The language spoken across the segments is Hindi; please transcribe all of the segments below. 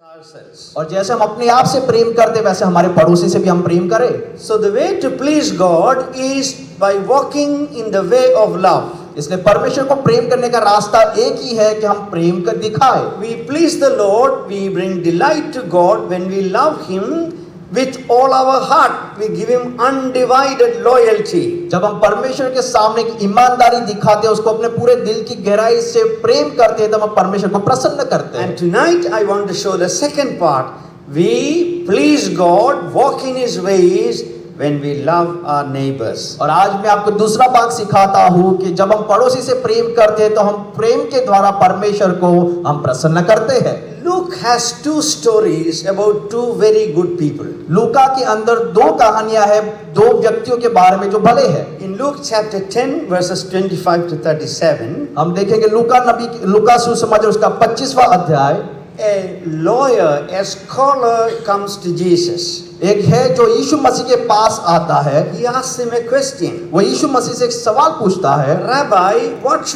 ourselves. और जैसे हम अपने आप से प्रेम करते वैसे हमारे पड़ोसी से भी हम प्रेम करें। So the way to please God is by walking in the way of love. इसलिए परमेश्वर को प्रेम करने का रास्ता एक ही है कि हम प्रेम कर दिखाएं। We please the Lord, we bring delight to God when we love Him with all our heart. We give Him undivided loyalty. जब हम परमेश्वर के सामने की ईमानदारी दिखाते हैं, उसको अपने पूरे दिल की गहराई से प्रेम करते हैं, तब हम परमेश्वर को प्रसन्न करते हैं। And tonight I want to show the second part. We please God, walk in His ways when we love our neighbors. और आज मैं आपको दूसरा भाग सिखाता हूँ कि जब हम पड़ोसी से प्रेम करते हैं तो हम प्रेम के द्वारा परमेश्वर को हम प्रसन्न करते हैं। Luke has two stories about two very good people. लूका के अंदर दो कहानियां हैं, दो व्यक्तियों के बारे में जो भले हैं। In Luke chapter 10 verses 25 to 37, हम देखेंगे लूका सुसमाचार उसका 25वां अध्याय। a lawyer, a scholar comes to Jesus. एक है जो यीशु मसीह के पास आता है, He asks him a question. वो यीशु मसीह से एक सवाल पूछता है। Rabbi, what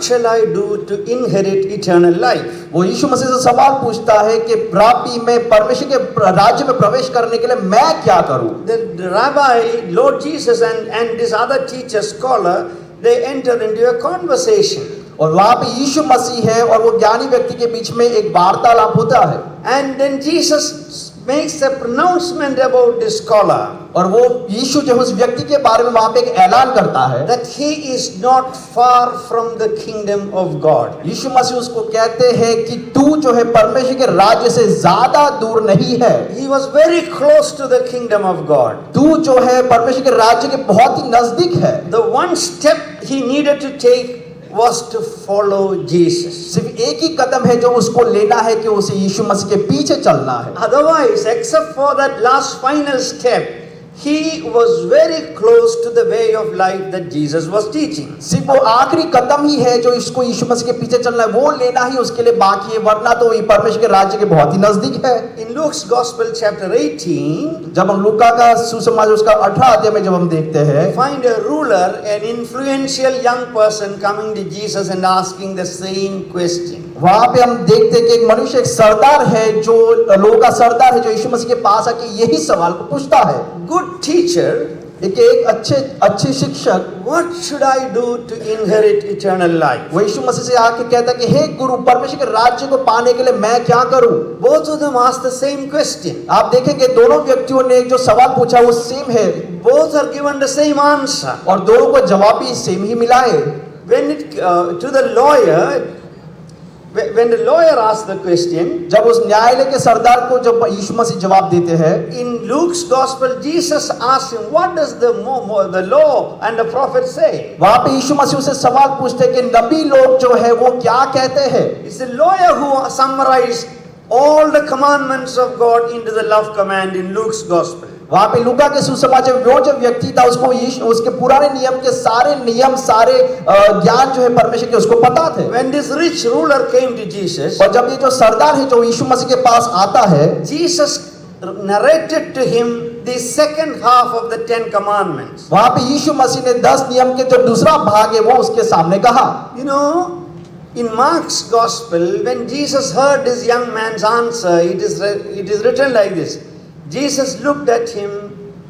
shall I do to inherit eternal life? वो यीशु मसीह से सवाल पूछता है कि राबी मैं परमेश्वर के राज्य में प्रवेश करने के लिए मैं क्या करूं? The rabbi, Lord Jesus and this other teacher scholar, they enter into a conversation. और वहां पे यीशु मसीह है और वो ज्ञानी व्यक्ति के बीच में एक वार्तालाप होता है। And then Jesus makes a pronouncement about this scholar. और वो यीशु जो उस व्यक्ति के बारे में वहां पे एक ऐलान करता है That he is not far from the kingdom of God. यीशु मसीह उसको कहते हैं कि तू जो है परमेश्वर के राज्य से ज्यादा दूर नहीं है। He was very close to the kingdom of God. तू जो है परमेश्वर के राज्य के बहुत ही नजदीक है। The one step he needed to take was to follow Jesus. सिर्फ एक ही कदम है जो उसको लेना है कि उसे यीशु मसीह के पीछे चलना है। Otherwise, except for that last final step, he was very close to the way of life that Jesus was teaching. सिर्फ वो आखिरी कदम ही है जो इसको यीशु मसीह के पीछे चलना है, वो लेना ही उसके लिए बाकी है, वरना तो ये परमेश्वर के राज्य के बहुत ही नजदीक है। In Luke's Gospel chapter 18, जब हम लूका का सुसमाचार उसका 18 अध्याय में जब हम देखते हैं, find a ruler, an influential young person coming to Jesus and asking the same question. वहां पे हम देखते हैं कि एक मनुष्य, एक सरदार है, जो लोगों का सरदार है, जो यीशु मसीह के पास आके यही सवाल को पूछता है। Good teacher, एक अच्छे शिक्षक, what should I do to inherit eternal life? वो यीशु मसीह से आके कहता है कि हे गुरु, परमेश्वर के राज्य को पाने के लिए मैं क्या करूं? Both of them asked the same question. आप देखेंगे दोनों व्यक्तियों ने जो सवाल पूछा वो सेम है Both are given the same answer. और दोनों को जवाब भी सेम ही मिला है। When the lawyer asked the question, जब उस न्यायालय के सरदार को जब यीशु मसीह जवाब देते हैं, in Luke's Gospel, Jesus asked him, what does the law and the prophet say? वहां पे यीशु मसीह से सवाल पूछते हैं कि नबी लोग जो है वो क्या कहते हैं? It's the lawyer who summarized all the commandments of God into the love command in Luke's Gospel. वहां पे लूका के सुसमाचार वो जो व्यक्ति था उसको उसके पुराने नियम के सारे नियम, सारे ज्ञान जो है परमेश्वर के उसको पता थे। When this rich ruler came to Jesus, और जब ये जो सरदार है जो यीशु मसीह के पास आता है, Jesus narrated to him the second half of the 10 commandments. वहां पे यीशु मसीह ने 10 नियम के जो दूसरा भाग है वो उसके सामने कहा। You know, in Mark's Gospel, when Jesus heard this young man's answer, it is written like this. Jesus looked at him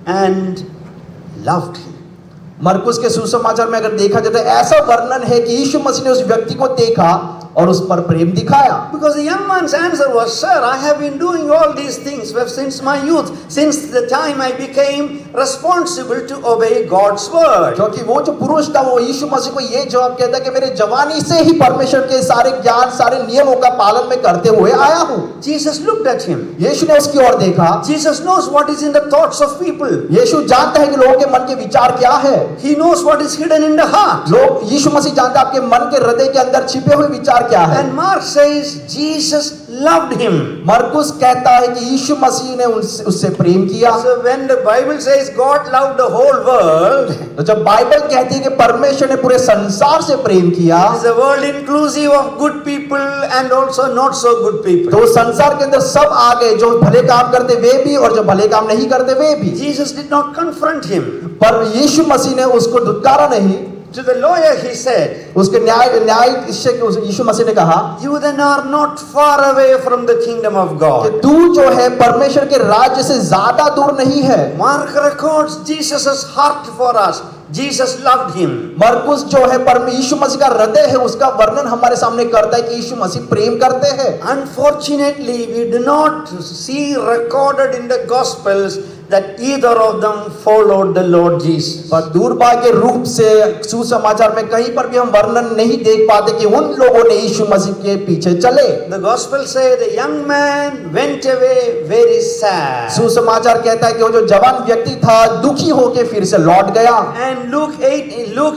and loved him. मरकुस के सुसमाचार में अगर देखा जाए तो ऐसा वर्णन है कि यीशु मसीह ने उस व्यक्ति को देखा और उस पर प्रेम दिखाया। Because the young man's answer was, Sir, I have been doing all these things since my youth, since the time I became responsible to obey God's word. क्योंकि वो जो पुरुष था वो यीशु मसीह को ये जवाब कहता कि मेरे जवानी से ही परमेश्वर के सारे ज्ञान, सारे नियमों का पालन में करते हुए आया हूँ। Jesus looked at him. यीशु ने उसकी ओर देखा। Jesus knows what is in the thoughts of people. यीशु जानता है कि लोगों के मन के विचार क्या है। He knows what is hidden in the heart. लोग यीशु मसीह जानता है आपके मन के हृदय के अंदर छिपे हुए विचार क्या है। And Mark says Jesus loved him. मरकुस कहता है कि यीशु मसीह ने उससे प्रेम किया। So when the Bible says God loved the whole world, तो जब बाइबल कहती है कि परमेश्वर ने पूरे संसार से प्रेम किया, is a world inclusive of good people and also not so good people. तो संसार के अंदर सब आ गए, जो भले काम करते वे भी और जो भले काम नहीं करते वे भी। Jesus did not confront him. पर यीशु मसीह ने उसको धुतकारा नहीं। To the lawyer he said, उसके न्यायिक यीशु मसीह ने कहा you then are not far away from the kingdom of कि God. तू जो है परमेश्वर के राज्य से ज्यादा दूर नहीं है। Mark records Jesus' heart for us. Jesus loved him. मरकुस जो है यीशु मसीह का हृदय है उसका वर्णन हमारे सामने करता है कि यीशु मसीह प्रेम करते हैं। Unfortunately, we do not see recorded in the Gospels that either of them followed the Lord Jesus. पर दुर्भाग्य रूप से सुसमाचार में कहीं पर भी हम वर्णन नहीं देख पाते कि उन लोगों ने यीशु मसीह के पीछे चले। The Gospel say the young man went away very sad. सुसमाचार कहता है कि वो जो जवान व्यक्ति था दुखी होके फिर से लौट गया। And Luke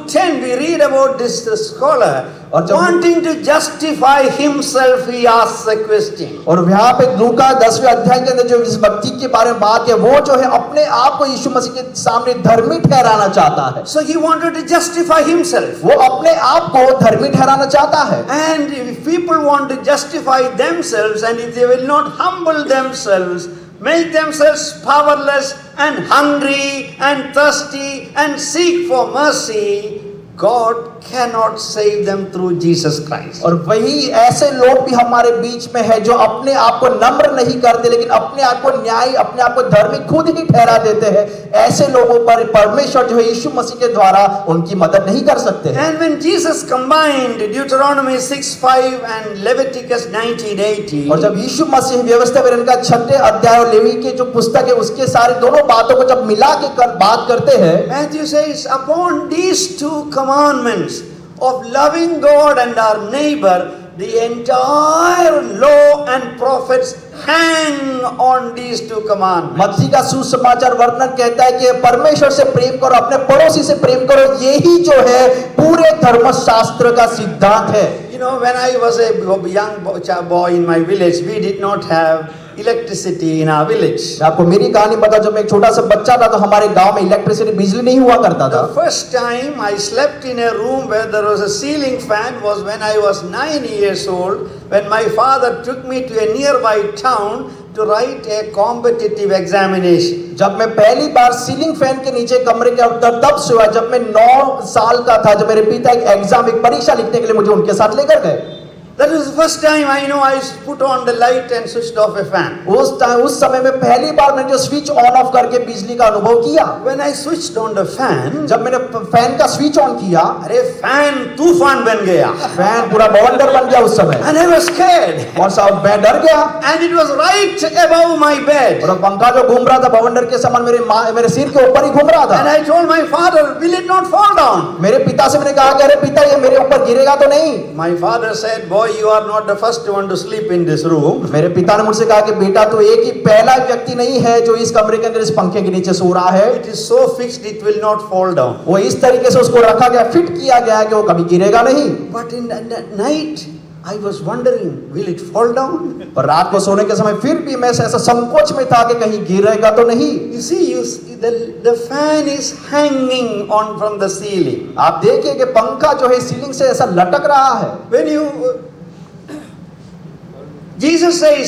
10 we read about this scholar और जब wanting to justify himself, he asks a question. और यहाँ पे लूका 10वें अध्याय के अंदर जो इस व्यक्ति के बारे में बात है वो जो है अपने आप को यीशु मसीह के सामने धर्मी ठहराना चाहता है। So he wanted to justify himself. वो अपने आप को धर्मी ठहराना चाहता है। And if people want to justify themselves and if they will not humble themselves, make themselves powerless and hungry and thirsty and seek for mercy, God cannot save them through Jesus Christ. और वही ऐसे लोग भी हमारे बीच में है जो अपने आप को नम्र नहीं करते लेकिन अपने आप को न्यायी अपने आप को धर्मी खुद ही ठहरा देते हैं। ऐसे लोगों पर परमेश्वर जो है यीशु मसीह के द्वारा उनकी मदद नहीं कर सकते हैं। And when Jesus combined Deuteronomy 6:5 and Leviticus 19:18, और जब यीशु मसीह व्यवस्था विवरण का 6 अध्याय और लेवी के जो पुस्तक है उसके सारे दोनों बातों को जब मिला के बात करते हैं, Matthew says, upon these two commandments of loving God and our neighbor, the entire law and prophets hang on these two commandments. मत्ती का सुसमाचार वर्णन कहता है कि परमेश्वर से प्रेम करो अपने पड़ोसी से प्रेम करो, यही जो है पूरे धर्मशास्त्र का सिद्धांत है। You know, when I was a young boy in my village, we did not have electricity in our village. आपको मेरी कहानी बता, जब मैं एक छोटा सा बच्चा था तो हमारे गांव में इलेक्ट्रिसिटी बिजली नहीं हुआ करता था। The first time I slept in a room where there was a ceiling fan was when I was 9 years old, when my father took me to a nearby town to write a competitive examination. जब मैं पहली बार सीलिंग फैन के नीचे कमरे के अंदर तब सोया जब मैं 9 साल का था, जब मेरे पिता एक परीक्षा लिखने के लिए मुझे उनके साथ लेकर गए। That was the first time I know I put on the light and switched off a fan. उस समय में पहली बार मैंने जो स्विच ऑन ऑफ करके बिजली का अनुभव किया। When I switched on the fan, जब मैंने फैन का स्विच ऑन किया, अरे फैन तूफान बन गया। फैन पूरा बवंडर बन गया उस समय। And I was scared. और साहब मैं डर गया। And it was right above my bed. और पंखा जो घूम रहा था बवंडर के समान मेरे सिर के ऊपर ही घूम रहा था। And I told my father, will it not fall down? मेरे पिता से मैंने कहा कि अरे पिता ये मेरे ऊपर गिरेगा तो नहीं? My father said, boy, you are not the first one to sleep in this room. मेरे पिता ने मुझसे कहा कि बेटा तू एक ही पहला व्यक्ति नहीं है जो इस कमरे के अंदर इस पंखे के नीचे सो रहा है। It is so fixed, it will not fall down. वो इस तरीके से उसको रखा गया, फिट किया गया कि वो कभी गिरेगा नहीं। But in the night, I was wondering, will it fall down? पर रात को सोने के समय फिर भी मैं ऐसा संकोच में था कि कहीं गिरेगा तो नहीं। You see, the fan is hanging on from the ceiling. आप देखिए कि पंखा जो है सीलिंग से ऐसा लटक रहा है। When Jesus says,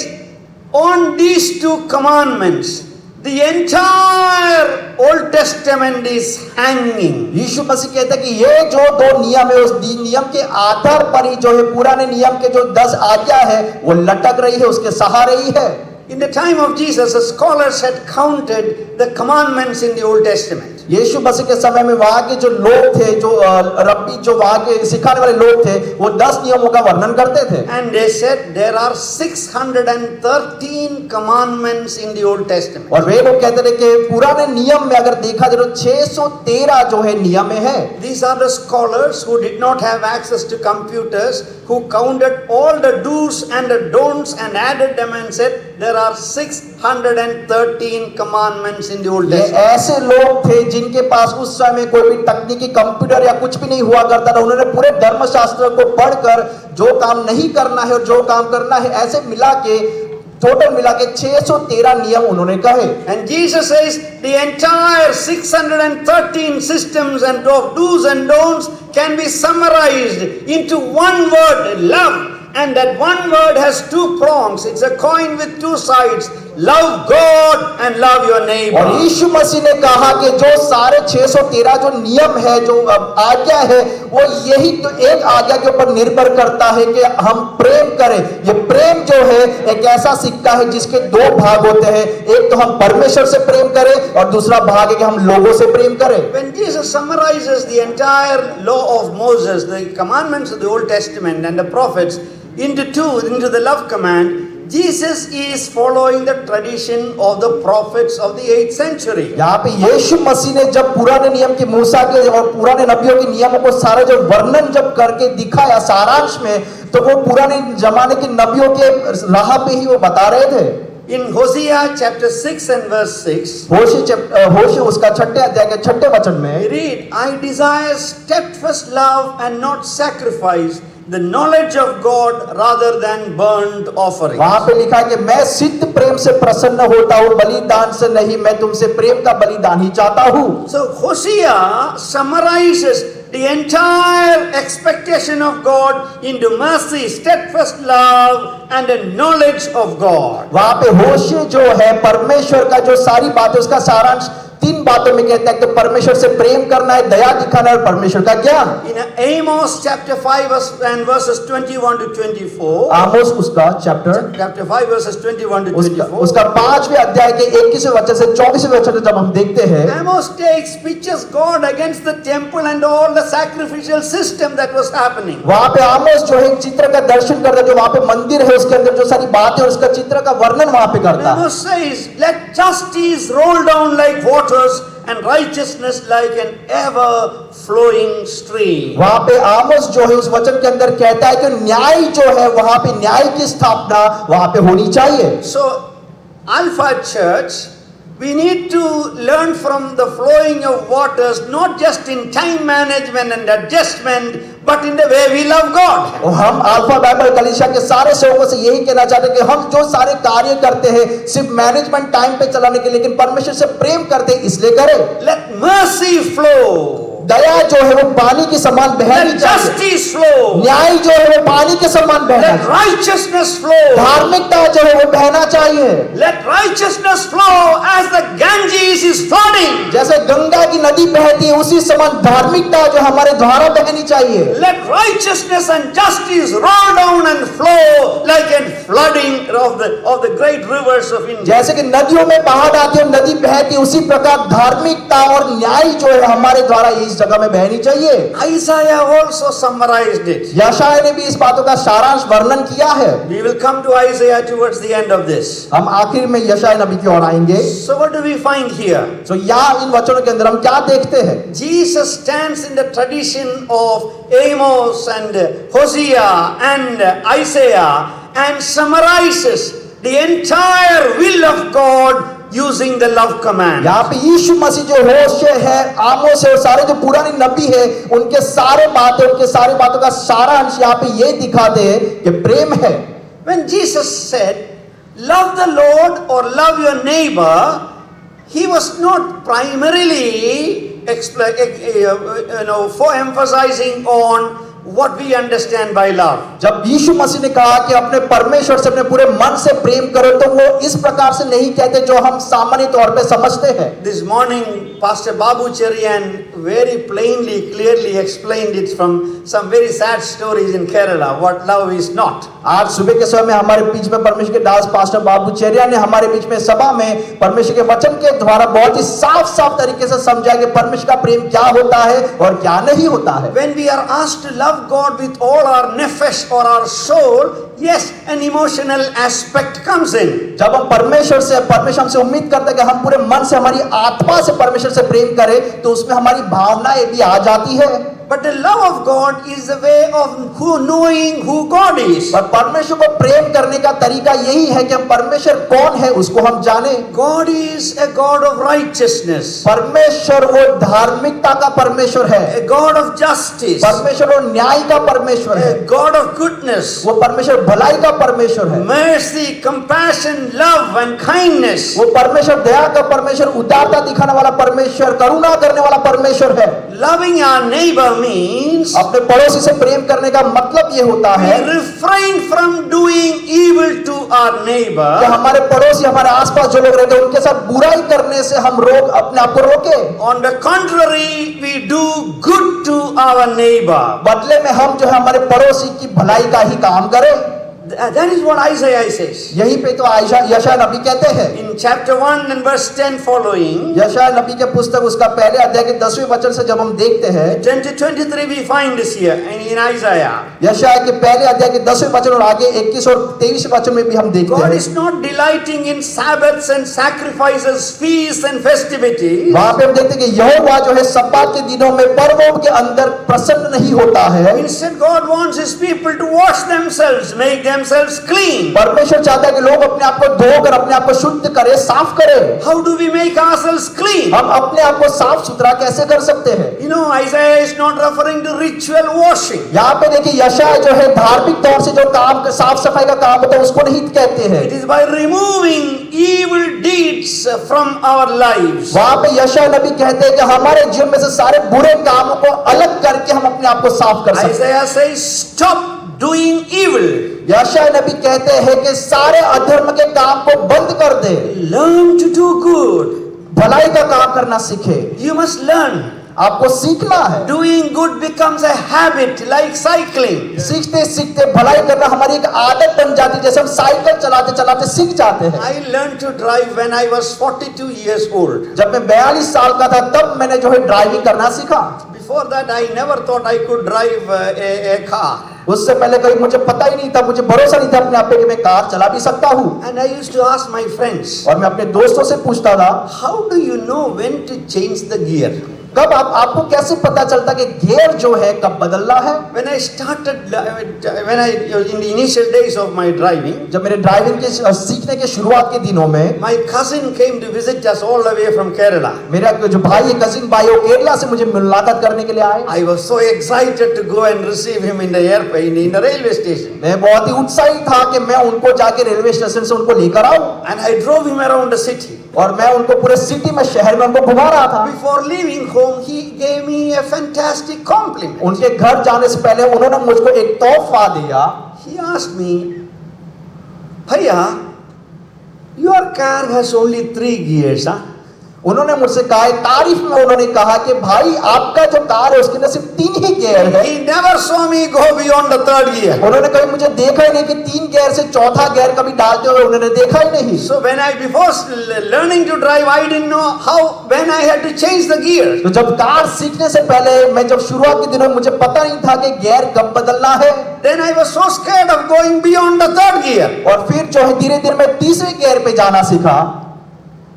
on these two commandments, the entire Old Testament is hanging. यीशु मसीह कहता है कि ये जो 2 नियम है उस नियम के आधार पर ही जो है पुराने नियम के जो 10 आज्ञा है वो लटक रही है, उसके सहारे ही है। In the time of Jesus, the scholars had counted the commandments in the Old Testament. यीशु मसीह के समय में वहां के जो लोग थे, जो रब्बी जो वहां के सिखाने वाले लोग थे, वो 10 नियमों का वर्णन करते थे। And they said there are 613 commandments in the Old Testament. और वे लोग कहते थे कि पुराने नियम में अगर देखा जाए तो 613 जो है नियम है। These are the scholars who did not have access to computers, who counted all the do's and the don'ts and added them and said there are 613 commandments in the Old Testament. ऐसे लोग थे जिनके पास उस समय कोई भी तकनीकी कंप्यूटर या कुछ भी नहीं हुआ करता था। उन्होंने पूरे धर्मशास्त्र को पढ़कर जो काम नहीं करना है और जो काम करना है ऐसे मिला के टोटल मिला के 613 नियम उन्होंने कहे। And Jesus says the entire 613 systems and of do's and don'ts can be summarized into one word, love. And that one word has 2 prongs. It's a coin with 2 sides. love God and love your और neighbor. यीशु मसीह ने कहा कि जो सारे 613 जो नियम है, जो आज्ञा है, वो यही तो एक आज्ञा के ऊपर निर्भर करता है कि हम प्रेम करें। ये प्रेम जो है एक ऐसा सिक्का है जिसके दो भाग होते हैं, एक तो हम परमेश्वर से प्रेम करें और दूसरा भाग है कि हम लोगों से प्रेम करें। When Jesus summarizes the entire law of Moses, the commandments of the Old Testament and the prophets into the love command, Jesus is following the tradition of the prophets of the 8th century. यहाँ पे यीशु मसीह ने जब पुराने नियम के मूसा के और पुराने नबियों के नियमों को सारा जब वर्णन जब करके दिखाया सारांश में, तो वो पुराने जमाने के नबियों के राह पे ही वो बता रहे थे। In Hosea chapter 6 and verse 6, होशे उसका 6 अध्याय के 6 वचन में we read, I desire steadfast love and not sacrifice, the knowledge of God rather than burnt offerings. वहां पे लिखा है कि मैं सिद्ध प्रेम से प्रसन्न होता हूँ, बलिदान से नहीं, मैं तुमसे प्रेम का बलिदान ही चाहता हूँ। So Hosea summarizes the entire expectation of God into mercy, steadfast love and a knowledge of God. वहां पे होशे जो है परमेश्वर का जो सारी बातें, उसका सारांश 3 बातों में कहता है कि परमेश्वर से प्रेम करना है, दया दिखाना है और परमेश्वर का ज्ञान। In Amos chapter 5 and verses 21 to 24, आमोस उसका chapter 5 verses 21 to 24, उसका 5वें अध्याय के 21वें वचन से 24वें वचन तक जब हम देखते हैं, Amos takes pictures God against the temple and all the sacrificial system that was happening. वहां पे आमोस जो है एक चित्र का दर्शन करता है, जो वहां पे मंदिर है उसके अंदर जो सारी बातें और उसका चित्र का वर्णन वहां पे करता है। Amos says, let justice roll down like waters and righteousness like an ever flowing stream. वहां पे आमोस जो है उस वचन के अंदर कहता है कि न्याय जो है वहां पे न्याय की स्थापना वहां पे होनी चाहिए। So Alpha Church, we need to learn from the flowing of waters, not just in time management and adjustment, but in the way we love God. और हम अल्फा बाइबल कलीसिया के सारे सेवकों से यही कहना चाहते हैं कि हम जो सारे कार्य करते हैं सिर्फ मैनेजमेंट टाइम पे चलाने के लिए, लेकिन परमेश्वर से प्रेम करते हैं इसलिए करें। Let mercy flow. दया जो है वो पानी के समान बहनी Let चाहिए, justice flow. न्याय जो है वो पानी के समान बहना Let चाहिए, righteousness flow. धार्मिकता जो है वो बहना चाहिए। Let righteousness flow as the Ganges is flooding. जैसे गंगा की नदी बहती है उसी समान धार्मिकता जो हमारे द्वारा बहनी चाहिए। Let righteousness and justice roll down and flow like a flooding of the great rivers of India. जैसे कि नदियों में बाढ़ आती है और नदी बहती है, उसी प्रकार धार्मिकता और न्याय जो है हमारे द्वारा इस जगह में बहनी चाहिए। Isaiah also summarized it. यशायाह ने भी इस बातों का सारांश वर्णन किया है। We will come to Isaiah towards the end of this. हम आखिर में यशायाह नबी की ओर आएंगे। So what do we find here? तो यहाँ इन वचनों के अंदर हम क्या देखते हैं? Jesus stands in the tradition of Amos and Hosea and Isaiah and summarizes the entire will of God using the love command. यहाँ पे यीशु मसीह जो होशे है, आमोस है और सारे जो पुराने नबी है, उनके सारे बातें, उनके सारी बातों का सारांश यहाँ पे ये दिखाते हैं कि प्रेम है। When Jesus said, love the Lord or love your neighbor, he was not primarily emphasizing on what we understand by love. जब यीशु मसीह ने कहा कि अपने परमेश्वर से अपने पूरे मन से प्रेम करो, तो वो इस प्रकार से नहीं कहते जो हम सामान्य तौर पे समझते हैं। This morning, Pastor Babu Cherian very plainly, clearly explained it from some very sad stories in Kerala, what love is not. आज सुबह के समय में हमारे बीच में परमेश्वर के दास पास्टर बाबू चेरिया ने हमारे बीच में सभा में परमेश्वर के वचन के द्वारा बहुत ही साफ तरीके से समझाया कि परमेश्वर का प्रेम क्या होता है और क्या नहीं होता है। When we are asked to love God with all our nefesh or our soul, yes, an emotional aspect comes in. जब हम परमेश्वर हमसे उम्मीद करते हैं कि हम पूरे मन से, हमारी आत्मा से परमेश्वर से प्रेम करें, तो उसमें हमारी भावनाएं भी आ जाती है। But the love of God is the way of knowing who God is. पर परमेश्वर को प्रेम करने का तरीका यही है कि हम परमेश्वर कौन है उसको हम जाने। God is a God of righteousness. परमेश्वर वो धार्मिकता का परमेश्वर है, A God of justice. परमेश्वर वो न्याय का परमेश्वर है, A God of goodness. वो परमेश्वर भलाई का परमेश्वर है, Mercy, compassion, love and kindness. वो परमेश्वर दया का परमेश्वर, उदारता दिखाने वाला परमेश्वर, करुणा करने वाला परमेश्वर है। Loving our neighbor means अपने पड़ोसी से प्रेम करने का मतलब ये होता we है refrain from doing evil to our कि neighbor. हमारे पड़ोसी, हमारे आसपास जो लोग रहते हैं उनके साथ बुराई करने से हम अपने आप को रोके। On the contrary, we do good to our neighbor. बदले में हम जो है हमारे पड़ोसी की भलाई का ही काम करें। That is what Isaiah says. यही पे तो यशायाह नबी कहते हैं। In chapter 1 and verse 10 following, यशायाह नबी के पुस्तक उसका पहले अध्याय के 10वें वचन से जब हम देखते हैं, 20-23 we find this here in Isaiah. यशायाह के पहले अध्याय के 10वें वचन और आगे 21 और 23 वचन में भी हम देखते God हैं, is not delighting in Sabbaths and sacrifices, feasts and festivities. वहां पे हम देखते हैं कि यहोवा जो है सब्बात के दिनों में पर्वों के अंदर प्रसन्न नहीं होता है। Instead, God wants His people to wash themselves, make themselves clean. परमेश्वर चाहता है कि लोग अपने आप को धोकर अपने आप को शुद्ध करें, साफ करें। How do we make ourselves clean? हम अपने आप को साफ सुथरा कैसे कर सकते हैं? You know, Isaiah is not referring to ritual washing. यहाँ पे देखिए यशायाह जो है धार्मिक तौर से जो काम साफ सफाई का काम होता है उसको नहीं कहते हैं। It is by removing evil deeds from our lives. वहां पे यशायाह नबी कहते हैं कि हमारे जीवन में से सारे बुरे कामों को अलग करके हम अपने आप को साफ कर सकते हैं। Isaiah says, stop doing evil. यशायाह नबी कहते हैं कि सारे अधर्म के काम को बंद कर दे, Learn to do good. भलाई का काम करना सीखे। You must learn. आपको सीखना है। Doing good becomes a habit like cycling. सीखते सीखते भलाई करना हमारी एक आदत बन जाती है, जैसे हम साइकिल चलाते चलाते सीख जाते हैं। I learned to drive when I was 42 years old. जब मैं 42 साल का था तब मैंने जो है ड्राइविंग करना सीखा। Before that, I never thought I could drive a car. उससे पहले कहीं मुझे पता ही नहीं था, मुझे भरोसा नहीं था अपने आप पे कि मैं कार चला भी सकता हूँ। And I used to ask my friends, और मैं अपने दोस्तों से पूछता था, how do you know when to change the gear? कब आपको कैसे पता चलता कि गियर जो है कब बदलना है? When I started, in the initial days of my driving, जब मेरे ड्राइविंग के सीखने के शुरुआत के दिनों में my cousin came to visit us all the way from Kerala. मेरा जो भाई है, कजिन भाई, वो केरला से मुझे मुलाकात करने के लिए आए। I was so excited to go and receive him in the airplane, in the railway station. मैं बहुत ही उत्साहित था कि मैं उनको जाके रेलवे स्टेशन से उनको लेकर आऊं, And I drove him around the city. और मैं उनको पूरे सिटी में, शहर में उनको घुमा रहा था। Before leaving home, he gave me a fantastic compliment. उनके घर जाने से पहले उन्होंने मुझको एक तोहफा दिया। He asked me, Bhaiya, your car has only 3 gears, huh? उन्होंने मुझसे कहा, तारीफ में उन्होंने कहा कि भाई आपका जो कार है उसके अंदर सिर्फ 3 ही गियर है। He never saw me go beyond the 3rd gear. उन्होंने कभी मुझे देखा ही नहीं कि 3 गियर से 4था गियर कभी डालते हुए उन्होंने देखा ही नहीं। So before learning to drive, I didn't know when I had to change the gear. तो जब कार सीखने से पहले, मैं जब शुरुआत के दिनों में मुझे पता नहीं था कि गियर कब बदलना है। Then I was so scared of going beyond the 3rd gear. और फिर जो है धीरे धीरे मैं 3वें गियर पे जाना सीखा।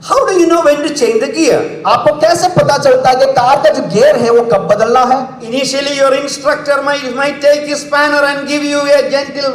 How do you know when to change the gear? आपको कैसे पता चलता है कि कार का जो गियर है वो कब बदलना है? Initially, your instructor might take his spanner and give you a gentle,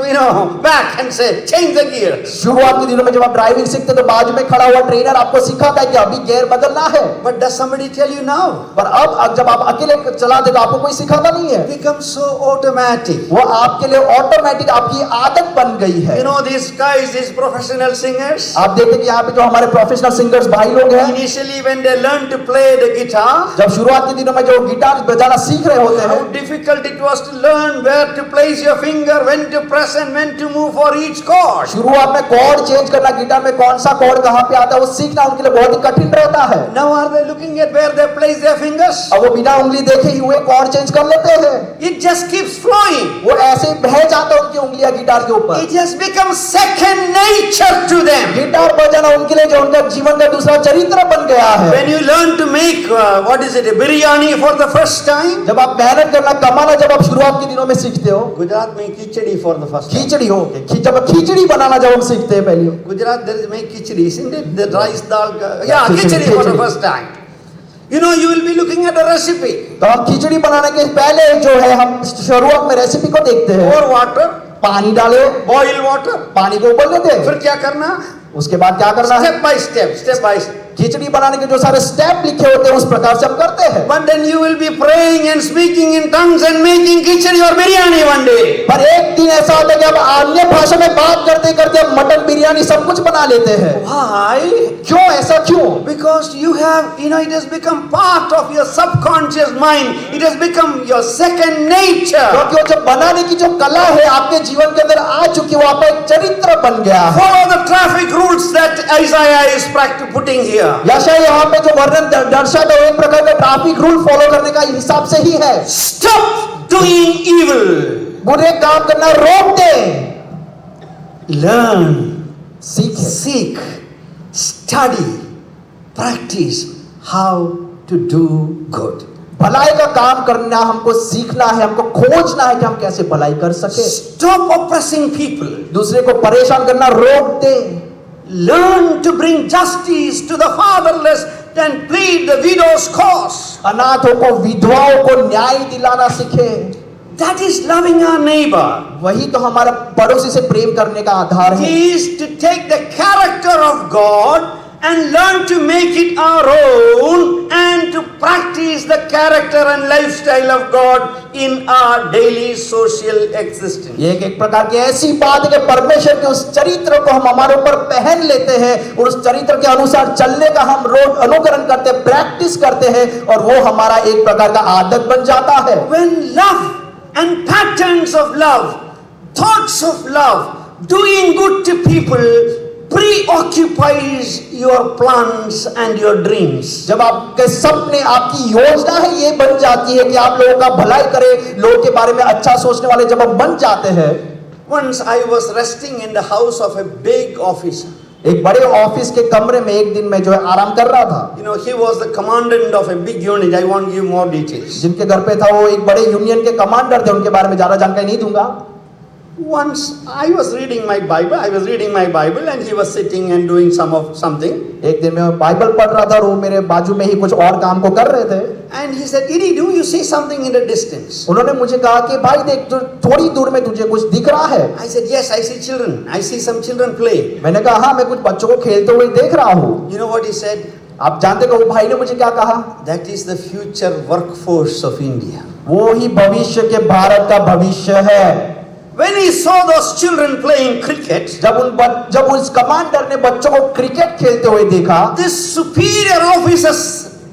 back and say, change the gear. शुरुआत के दिनों में जब आप ड्राइविंग सीखते तो बाजू में खड़ा हुआ ट्रेनर आपको सिखाता है कि अभी गियर बदलना है। But does somebody tell you now? पर अब जब आप अकेले चलाते तो आपको कोई सिखाता नहीं है। It becomes so automatic. वो आपके लिए ऑटोमेटिक आपकी आदत बन गई है। You know these guys, these professional singers? आप देखते हैं कि यहाँ पे जो हमारे प्रोफेशनल सिंगर्स भाई लोग हैं, Initially, when they learn to play the guitar, जब शुरुआत के दिनों में जो गिटार बजाना सीख रहे होते how हैं, difficult it was to learn where to place your finger, when to press and when to move for each chord. शुरुआत में कॉर्ड चेंज करना, गिटार में कौन सा कॉर्ड कहाँ पे आता है वो सीखना उनके लिए बहुत ही कठिन रहता है। Now are they looking at where they place their fingers? अब वो बिना उंगली देखे ही हुए कॉर्ड चेंज कर लेते हैं। It just keeps flowing. वो ऐसे ही बह जाता है उनकी उंगलियां गिटार के ऊपर। It has become second nature to them. Guitar बजाना उनके लिए जो उनका जीवन का दूसरा चरित्र बन गया है। When you learn to make a biryani for the first time, जब आप मेहनत करना, कमाना जब आप शुरुआत के दिनों में सीखते हो, Gujarat में खिचड़ी for the first time. खिचड़ी हो जब खिचड़ी बनाना जब हम सीखते हैं पहले, Gujarat there is make khichdi, isn't it? The rice dal, khichdi for the first time. You know, you will be looking at a recipe. तो हम खिचड़ी बनाने के पहले जो है हम शुरुआत में रेसिपी को देखते हैं। Pour water, पानी डाले, boil water. पानी को उबलने दें, फिर क्या करना? उसके बाद क्या करना है? Step by step. खिचड़ी बनाने के जो सारे स्टेप लिखे होते हैं उस प्रकार से हम करते हैं। But then you will be praying and speaking in tongues and making khichdi or biryani one day. पर एक दिन ऐसा होता है कि हम अन्य भाषा में बात करते करते हम मटन बिरयानी सब कुछ बना लेते हैं। Why? क्यों ऐसा क्यों? Because you have, it has become part of your subconscious mind. It has become your second nature. क्योंकि वो जो बनाने की जो कला है आपके जीवन के अंदर आ चुकी है, वो आपका एक चरित्र बन गया है। Follow the traffic rules that Isaiah is putting here. यशायाह यहाँ पे जो वर्णन दर्शाता है, एक प्रकार का ट्रैफिक रूल फॉलो करने का हिसाब से ही है। Stop doing evil. बुरे काम करना रोक दे। Learn, सीख, study, practice how to do good. भलाई का काम करना हमको सीखना है, हमको खोजना है कि हम कैसे भलाई कर सके। Stop oppressing people. दूसरे को परेशान करना रोक दे। Learn to bring justice to the fatherless and plead the widow's cause. अनाथों को, विधवाओं को न्याय दिलाना सीखे। That is loving our neighbor. वही तो हमारा पड़ोसी से प्रेम करने का आधार है। Is to take the character of God and learn to make it our own and to practice the character and lifestyle of God in our daily social existence. ये एक प्रकार की ऐसी बात है कि परमेश्वर के उस चरित्र को हम हमारे ऊपर पहन लेते हैं और उस चरित्र के अनुसार चलने का हम रोज अनुकरण करते हैं, प्रैक्टिस करते हैं और वो हमारा एक प्रकार का आदत बन जाता है। When love and patterns of love, thoughts of love, doing good to people preoccupies your plans and your dreams. जब आपके सपने, आपकी योजना है ये बन जाती है कि आप लोगों का भलाई करें, लोगों के बारे में अच्छा सोचने वाले जब हम बन जाते हैं। Once I was resting in the house of a big officer. एक बड़े ऑफिस के कमरे में एक दिन मैं जो है आराम कर रहा था। He was the commandant of a big unit. I won't give more details. जिनके घर पे था वो एक बड़े यूनियन के कमांडर थे, उनके बारे में ज्यादा जानकारी नहीं दूंगा। Once I was reading my Bible and he was sitting and doing something. एक दिन मैं बाइबल पढ़ रहा था और वो मेरे बाजू में ही कुछ और काम को कर रहे थे। And he said, "Edie, do you see something in the distance?" उन्होंने मुझे कहा कि भाई देख, तो थोड़ी दूर में तुझे कुछ दिख रहा है। I said, "Yes, I see children. I see some children play." मैंने कहा हाँ, मैं कुछ बच्चों को खेलते हुए देख रहा हूँ। You know what he said? आप जानते हो वो भाई ने मुझे क्या कहा? That is the future workforce of India. वो ही भविष्य के भारत का भविष्य है। When he saw those children playing cricket, जब उस कमांडर ने बच्चों को क्रिकेट खेलते हुए देखा, this superior officer's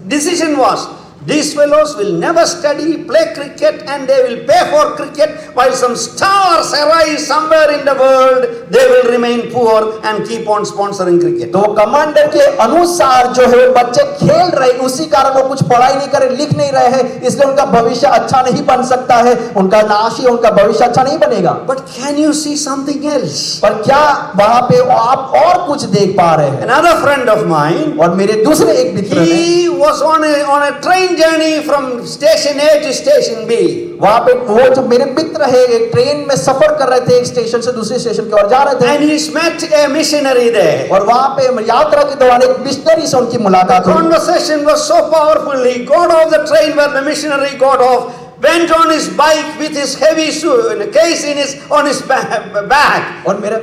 decision was, these fellows will never study, play cricket, and they will pay for cricket, while some stars arise somewhere in the world, they will remain poor and keep on sponsoring cricket. तो कमांडर के अनुसार जो है बच्चे खेल रहे, उसी कारण वो कुछ पढ़ाई नहीं करे, लिख नहीं रहे हैं, इसलिए उनका भविष्य अच्छा नहीं बन सकता है, उनका नाश ही, उनका भविष्य अच्छा नहीं बनेगा। But can you see something else? पर क्या वहां पे आप और कुछ देख पा रहे हैं? Another friend of mine, और मेरे दूसरे एक मित्र ने, he was on a train journey from station A to station B. वहां पे वो जो मेरे मित्र है एक ट्रेन में सफर कर रहे थे, एक स्टेशन से दूसरे स्टेशन की ओर जा रहे थे। And he met a missionary there. और वहां पे यात्रा के दौरान एक मिशनरी से उनकी मुलाकात हुई। Conversation was so powerful. He got off the train where the missionary got off, went on his bike with his heavy case on his back. और मेरे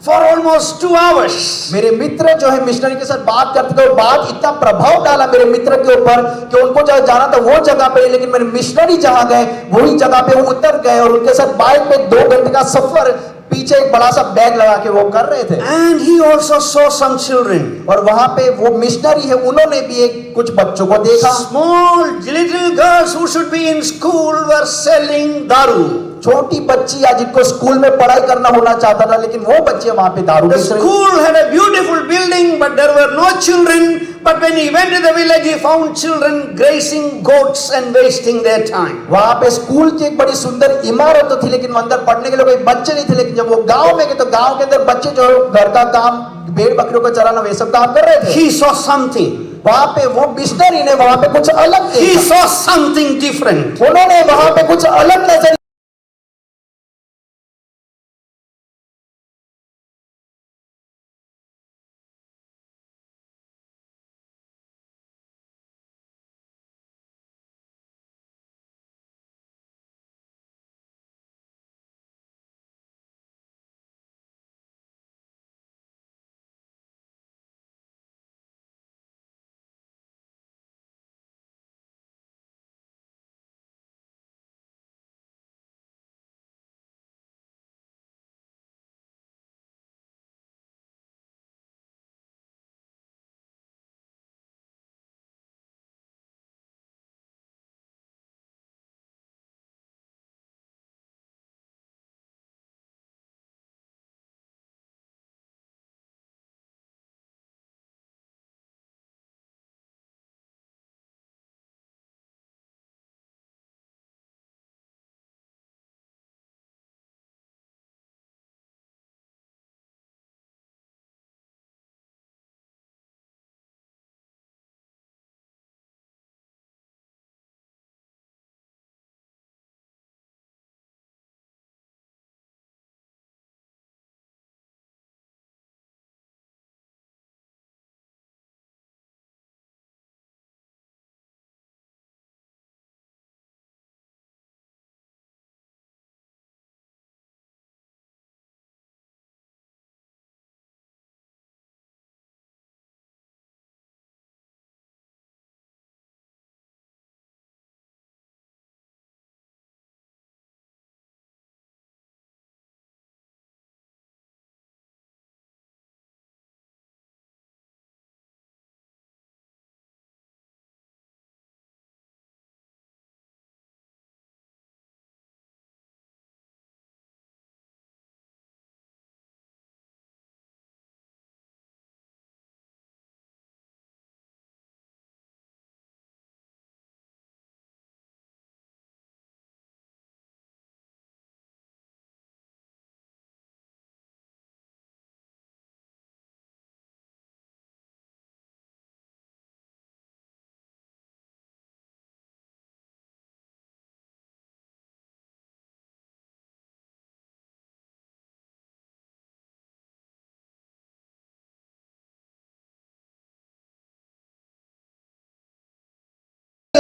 For almost 2 hours. मेरे मित्र जो है मिशनरी के साथ बात करते थे, बात इतना प्रभाव डाला मेरे मित्र के ऊपर कि उनको जहाँ जाना था वो जगह पे, लेकिन मेरे मिशनरी जहाँ गए वही जगह पे वो उतर गए और उनके साथ बाइक पे 2 घंटे का सफर, पीछे एक बड़ा सा बैग लगा के वो कर रहे थे। And he also saw some children. और वहां पे वो मिशनरी है, उन्होंने भी एक कुछ बच्चों को देखा। Small little girls who should be in school were selling daru. छोटी बच्ची या जिनको स्कूल में पढ़ाई करना होना चाहता था, लेकिन वो बच्चे वहां पे दारू The बेच रहे थे। school had a beautiful building, but there were no children. But when he went to the village, he found children grazing goats and wasting their time. वहां पे स्कूल की एक बड़ी सुंदर इमारत तो थी, लेकिन अंदर पढ़ने के लिए कोई बच्चे नहीं थे। लेकिन जब वो गांव में गए तो गांव के अंदर बच्चे जो घर का काम, भेड़ बकरियों को चराना, वे सब काम कर रहे थे। He saw something. वहां पे वो मिशनरी ने वहां पे कुछ अलग He देखा। saw something different. उन्होंने वहां पे कुछ अलग नजर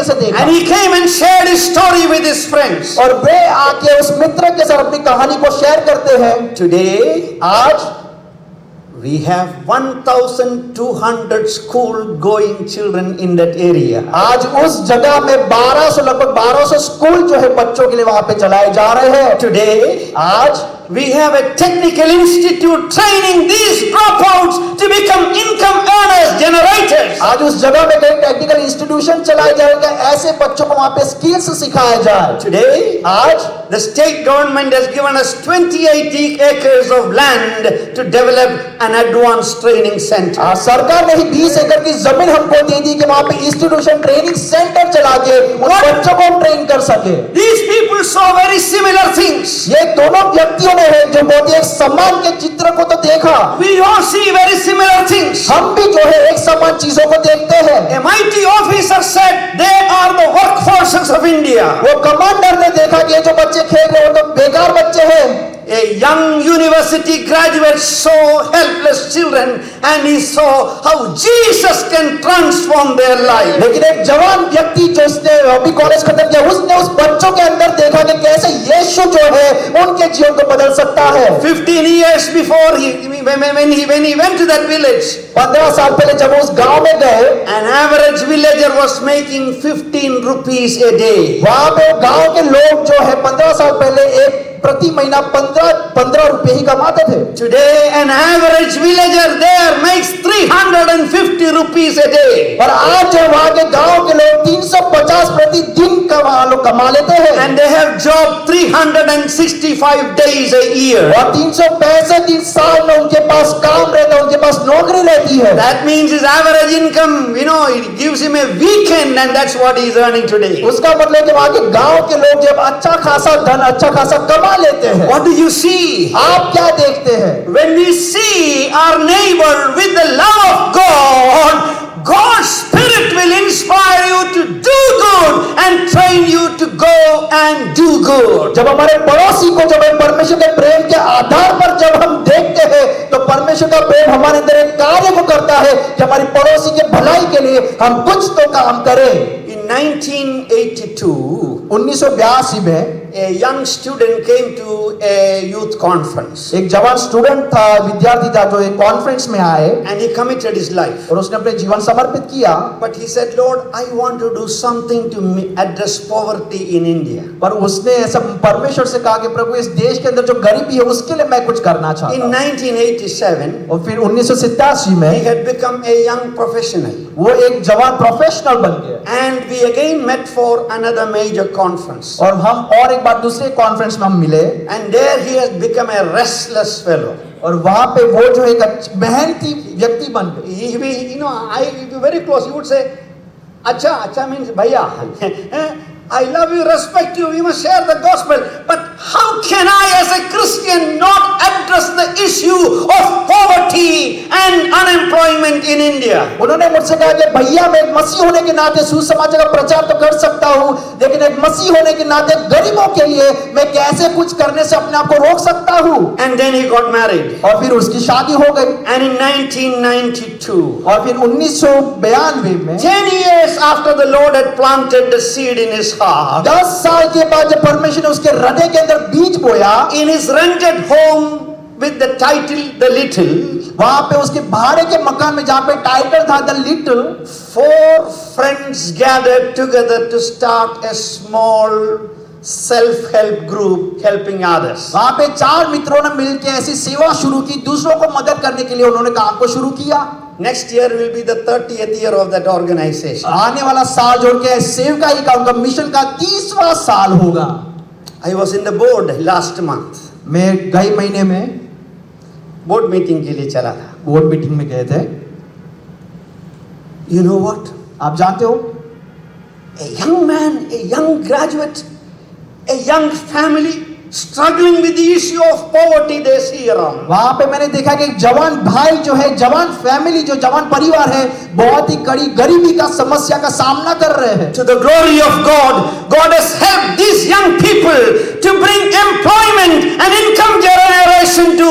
से देखा। And he came and shared his story with his friends. और वे आके उस मित्र के साथ अपनी कहानी को शेयर करते हैं। Today, आज we have 1,200 school-going children in that area. आज उस जगह में लगभग 1200 स्कूल जो है बच्चों के लिए वहां पे चलाए जा रहे हैं। Today, आज we have a technical institute training these dropouts to become income earners, generators. आज उस जगह में कई टेक्निकल इंस्टीट्यूशन चलाए जाएंगे, ऐसे बच्चों को वहां पे स्किल्स सिखाया जाए। Today, आज the state government has given us 28 acres of land to develop an advanced training center. आज सरकार ने ही 20 एकड़ की जमीन हमको दे दी कि वहां पे इंस्टीट्यूशन ट्रेनिंग सेंटर चला के उन बच्चों को हम ट्रेन कर सके। These people saw very similar things. ये दोनों व्यक्तियों ने है जो बहुत ही एक समान के चित्र को तो देखा। We all see very similar things. हम भी जो है एक समान चीजों को देखते हैं। A mighty officer said they are the workforces of India. वो कमांडर ने देखा कि ये जो बच्चे खेल रहे हैं वो तो बेकार बच्चे हैं। A young university graduate saw helpless children and he saw how Jesus can transform their life. लेकिन एक जवान व्यक्ति जो उसने अभी कॉलेज खत्म किया, उसने उस बच्चों के अंदर देखा कि कैसे यीशु जो है उनके जीवन को बदल सकता है। 15 years before when he went to that village, 15 साल पहले जब उस गांव में गए, an average villager was making 15 rupees a day. वहां पे गांव के लोग जो है 15 साल पहले एक प्रति महीना 15 रुपए ही कमाते थे। Today an average villager there makes 350 rupees a day. और आज जो वहां के गांव के लोग 350 प्रति दिन कमा लेते हैं। And they have job 365 days a year. और 365 दिन साल में उनके पास काम रहता है, उनके पास नौकरी रहती है। That means his average income, it gives him a weekend and that's what he is earning today. उसका मतलब कि वहां के गांव के लोग जब अच्छा खासा धन अच्छा खासा कमा लेते हैं। What do you see? आप क्या देखते हैं? When we see our neighbor with the love of God, God's Spirit will inspire you to do good and train you to go and do good. जब हमारे पड़ोसी को जब हम परमेश्वर के प्रेम के आधार पर जब हम देखते हैं तो परमेश्वर का प्रेम हमारे अंदर एक कार्य को करता है कि हमारी पड़ोसी के भलाई के लिए हम कुछ तो काम करें। In 1982, 1982 में a young student came to a youth conference एक जवान स्टूडेंट था, विद्यार्थी था जो एक कॉन्फ्रेंस में आए and he committed his life. और उसने अपने जीवन समर्पित किया। But he said, Lord, I want to do something to address poverty in India. पर उसने ऐसा परमेश्वर से कहा कि प्रभु इस देश के अंदर जो गरीबी है उसके लिए मैं कुछ करना चाहता हूं। In 1987, और फिर 1987 he में had become a young professional. वो एक जवान प्रोफेशनल बन गया। And we again met for another major conference. और हम और एक बार दूसरे कॉन्फ्रेंस में हम मिले। And there he has become a restless fellow. और वहां पे वो जो एक मेहनती व्यक्ति बन गए। He be, I be very close. He would say, "Acha means bhaiya. I love you, respect you. We must share the gospel. But how can I, as a Christian, not address the issue of poverty and unemployment in India?" उन्होंने मुझसे कहा कि भैया मैं एक मसीह होने के नाते सुसमाचार का प्रचार तो कर सकता हूँ, लेकिन एक मसीह होने के नाते गरीबों के लिए मैं कैसे कुछ करने से अपने आप को रोक सकता हूँ। And then he got married. और फिर उसकी शादी हो गई। And in 1992, और फिर 1992 में 10 years after the Lord had planted the seed in his heart, 10 साल के बाद जब परमेश्वर ने उसके हृदय के अंदर बीज बोया, in his rented home with the title The Little, वहां पे उसके भाड़े के मकान में जहां पे टाइटल था the little, 4 friends gathered together to start a small self-help group helping others. वहां पे 4 मित्रों ने मिलकर ऐसी सेवा शुरू की, दूसरों को मदद करने के लिए उन्होंने काम को शुरू किया। Next year will be the 30th year of that organization. आने वाला साल जोड़ के सेवकाई का उनका मिशन का 30वां साल होगा। I was in the board last month. मैं गए महीने में बोर्ड मीटिंग के लिए चला था। बोर्ड मीटिंग में गए थे। You know what? आप जानते हो, A young man, a young graduate, a young family struggling with the issue of poverty they see around. वहां पे मैंने देखा कि एक जवान भाई जो है, जवान फैमिली जो जवान परिवार है, बहुत ही कड़ी गरीबी का समस्या का सामना कर रहे हैं। To the glory of God, God has helped these young people to bring employment and income generation to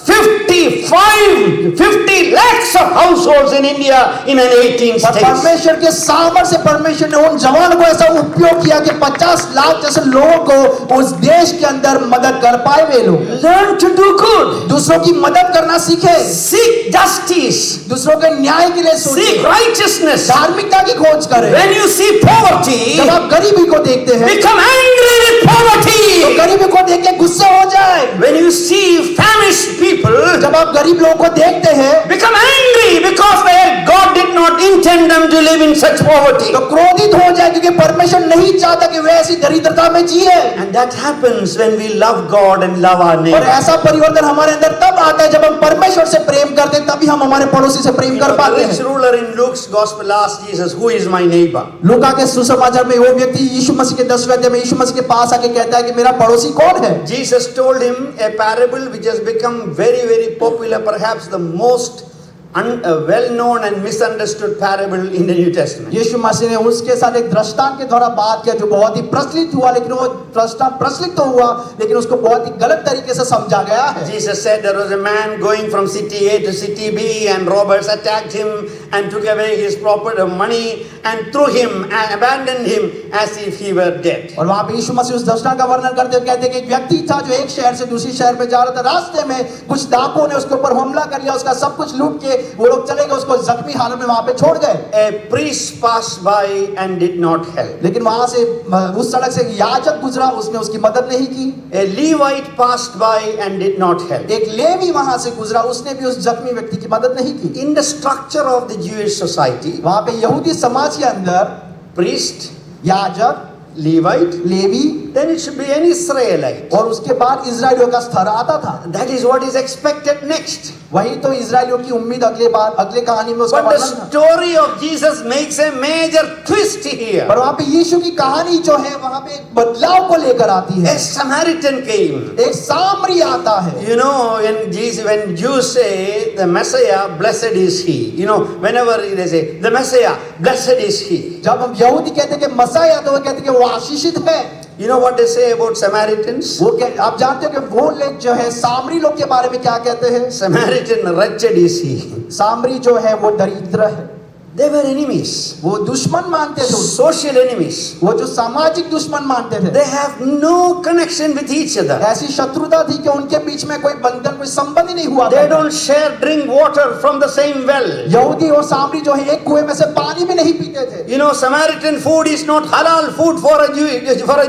50 50 lakhs of households in India in an 18 और states. परमेश्वर के सामर्थ से परमेश्वर ने उन जवानों को ऐसा उपयोग किया कि 50 लाख जैसे लोगों को उस देश के अंदर मदद कर पाए वे लोग। Learn to do good. दूसरों की मदद करना सीखे, Seek justice. दूसरों के न्याय के लिए सोचे, Seek righteousness. धार्मिकता की खोज करें। When you see poverty, जब आप गरीबी को देखते हैं become angry with तो poverty. गरीबी को देख के गुस्से हो जाए। When you see famished people, जब आप गरीब लोगों को देखते हैं become angry because God did not intend them to live in such poverty. तो क्रोधित हो जाए क्योंकि परमेश्वर नहीं चाहता कि वे ऐसी दरिद्रता में जिए। And that happens when we love God and love our और neighbor. ऐसा परिवर्तन हमारे अंदर तब आता है जब हम परमेश्वर से प्रेम करते हैं, तभी हम हमारे पड़ोसी से प्रेम कर The पाते rich हैं। ruler in Luke's gospel asked Jesus, "Who is my neighbor?" लूका के सुसमाचार में वो व्यक्ति यीशु मसीह के 10वें अध्याय में यीशु मसीह के पास आके कहता है कि मेरा पड़ोसी कौन है। Jesus told him a parable which has become very, very popular, perhaps the most well-known and misunderstood parable in the New Testament. यीशु मसीह ने उसके साथ एक दृष्टांत के द्वारा बात किया जो बहुत ही प्रचलित हुआ, लेकिन वो दृष्टांत प्रचलित तो हुआ लेकिन उसको बहुत ही गलत तरीके से समझा गया है। Jesus said there was a man going from city A to city B and robbers attacked him and took away his property, money and threw him and abandoned him as if he were dead. और वहाँ पे यीशु मसीह उस दृष्टांत का वर्णन करते हुए कहते हैं कि एक व्यक्ति था जो एक शहर से दूसरी शहर में जा रहा था। रास्ते में कुछ डाकुओं ने उसके ऊपर हमला कर लिया, उसका सब कुछ लूट के वो लोग चले गए, उसको जख्मी हालत में वहाँ पे छोड़ गए। A priest passed by and did not help. लेकिन वहाँ से उस सड़क से एक याजक गुजरा, उसने उसकी मदद नहीं की। A Levite passed by and did not help. एक लेवी वहाँ से गुजरा, उसने भी उस जख्मी व्यक्ति की मदद नहीं की। In the structure of the Jewish society, वहाँ पे यहूदी समाज के अंदर priest, याजक, Levite, लेवी then it should be an Israelite. और उसके बाद इजरायलियों का स्तर आता था। That is what is expected next. वही तो इजरायलियों की उम्मीद अगले कहानी में उसका But the वर्णन था। story of Jesus makes a major twist here. पर वहाँ पे यीशु की कहानी जो है वहाँ पे एक बदलाव को लेकर आती है। A Samaritan came. एक सामरी आता है। You know, when Jews say the Messiah, blessed is he. You know, whenever they say the Messiah, blessed is he. जब हम यहूदी कहते हैं कि मसीहा तो वो कहते हैं कि वो आशीषित है। You know what they say about Samaritans? आप जानते हो कि वो लोग जो है सामरी लोग के बारे में क्या कहते हैं? Samaritan, wretched is he. सामरी जो है वो दरिद्र है। They were enemies. वो दुश्मन मानते थे, Social enemies. वो जो सामाजिक दुश्मन मानते थे। They have no connection with each other. ऐसी शत्रुता थी कि उनके बीच में कोई बंधन, कोई संबंध ही नहीं हुआ। They don't share drink water from the same well. यहूदी और सामरी जो है एक कुएं में से पानी भी नहीं पीते थे। You know, Samaritan food is not halal food for a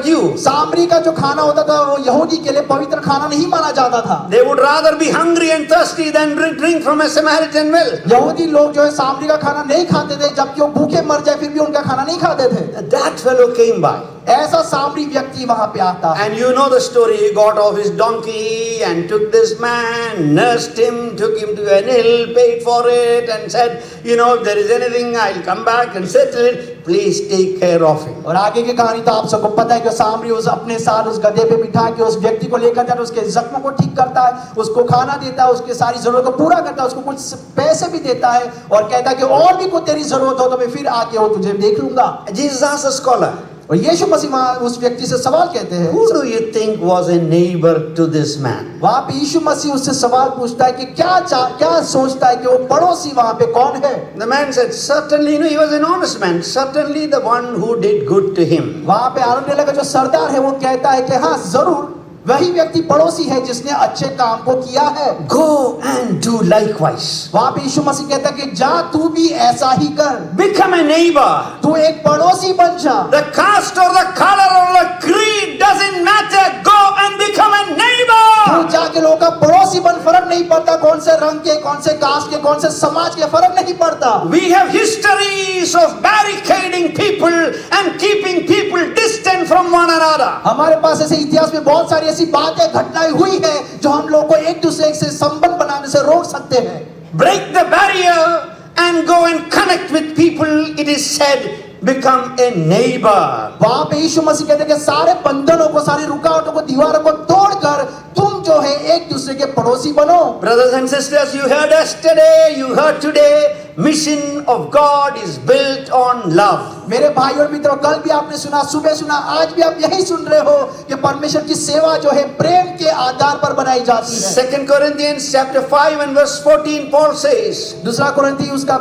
Jew. सामरी का जो खाना होता था वो यहूदी के लिए पवित्र खाना नहीं माना जाता था। They would rather be hungry and thirsty than drink from a Samaritan well. यहूदी लोग जो है सामरी का खाना नहीं खाते थे, जबकि वो भूखे मर जाए फिर भी उनका खाना नहीं खाते थे। That fellow came by. ऐसा सामरी व्यक्ति वहां पे आता है। And you know the story. He got off his donkey and took this man, nursed him, took him to an hill, paid for it, and said, you know, if there is anything, I'll come back and settle it. Please take care of him. और आगे की कहानी तो आप सबको पता है कि सामरी उस अपने साथ उस गधे पे बिठा के उस व्यक्ति को लेकर जाता है, उसके जख्मों को ठीक करता है, उसको खाना देता है, उसके सारी जरूरत को पूरा करता है, उसको कुछ पैसे भी देता है और कहता है कि और भी कोई तेरी जरूरत हो तो मैं फिर आके वो तुझे देख लूंगा। Jesus asked a scholar, और यीशु मसीह वहां उस व्यक्ति से सवाल कहते हैं, who do you think was a neighbor to this man? वहां पे यीशु मसीह उससे सवाल पूछता है कि क्या सोचता है कि वो पड़ोसी वहां पे कौन है? The man said, certainly, he was an honest man. Certainly the one who did good to him. वहां पे आनंद का जो सरदार है वो कहता है कि हाँ जरूर वही व्यक्ति पड़ोसी है जिसने अच्छे काम को किया है। Go and do likewise. वहां पे यीशु मसीह कहता है कि जा तू भी ऐसा ही कर। Become a neighbor. तू एक पड़ोसी बन जा। The caste or the color or the creed doesn't matter. Go and become a neighbor. तू जाके लोगों का पड़ोसी बन, फर्क नहीं पड़ता कौन से रंग के, कौन से कास्ट के, कौन से समाज के, फर्क नहीं पड़ता। We have histories of barricading people and keeping people distant from one another. हमारे पास ऐसे इतिहास में बहुत सारी ऐसी बातें घटनाएं हुई है जो हम लोगों को एक दूसरे से संबंध बनाने से रोक सकते हैं। Break the barrier and go and connect with people. It is said, become a neighbor. वहां पे यीशु मसीह कहते हैं कि सारे बंधनों को, सारी रुकावटों को, दीवारों को तोड़कर तुम जो है एक दूसरे दूसरे के पड़ोसी बनो। Brothers and sisters, you heard yesterday, you heard today, mission of God is built on love. मेरे भाई और मित्रों, कल भी आपने सुना, सुबह सुना, आज भी आप यही सुन रहे हो कि परमेश्वर की सेवा जो है प्रेम के आधार पर बनाई जाती है। 2 Corinthians chapter 5 and verse 14, Paul says, दूसरा कुरिन्थी उसका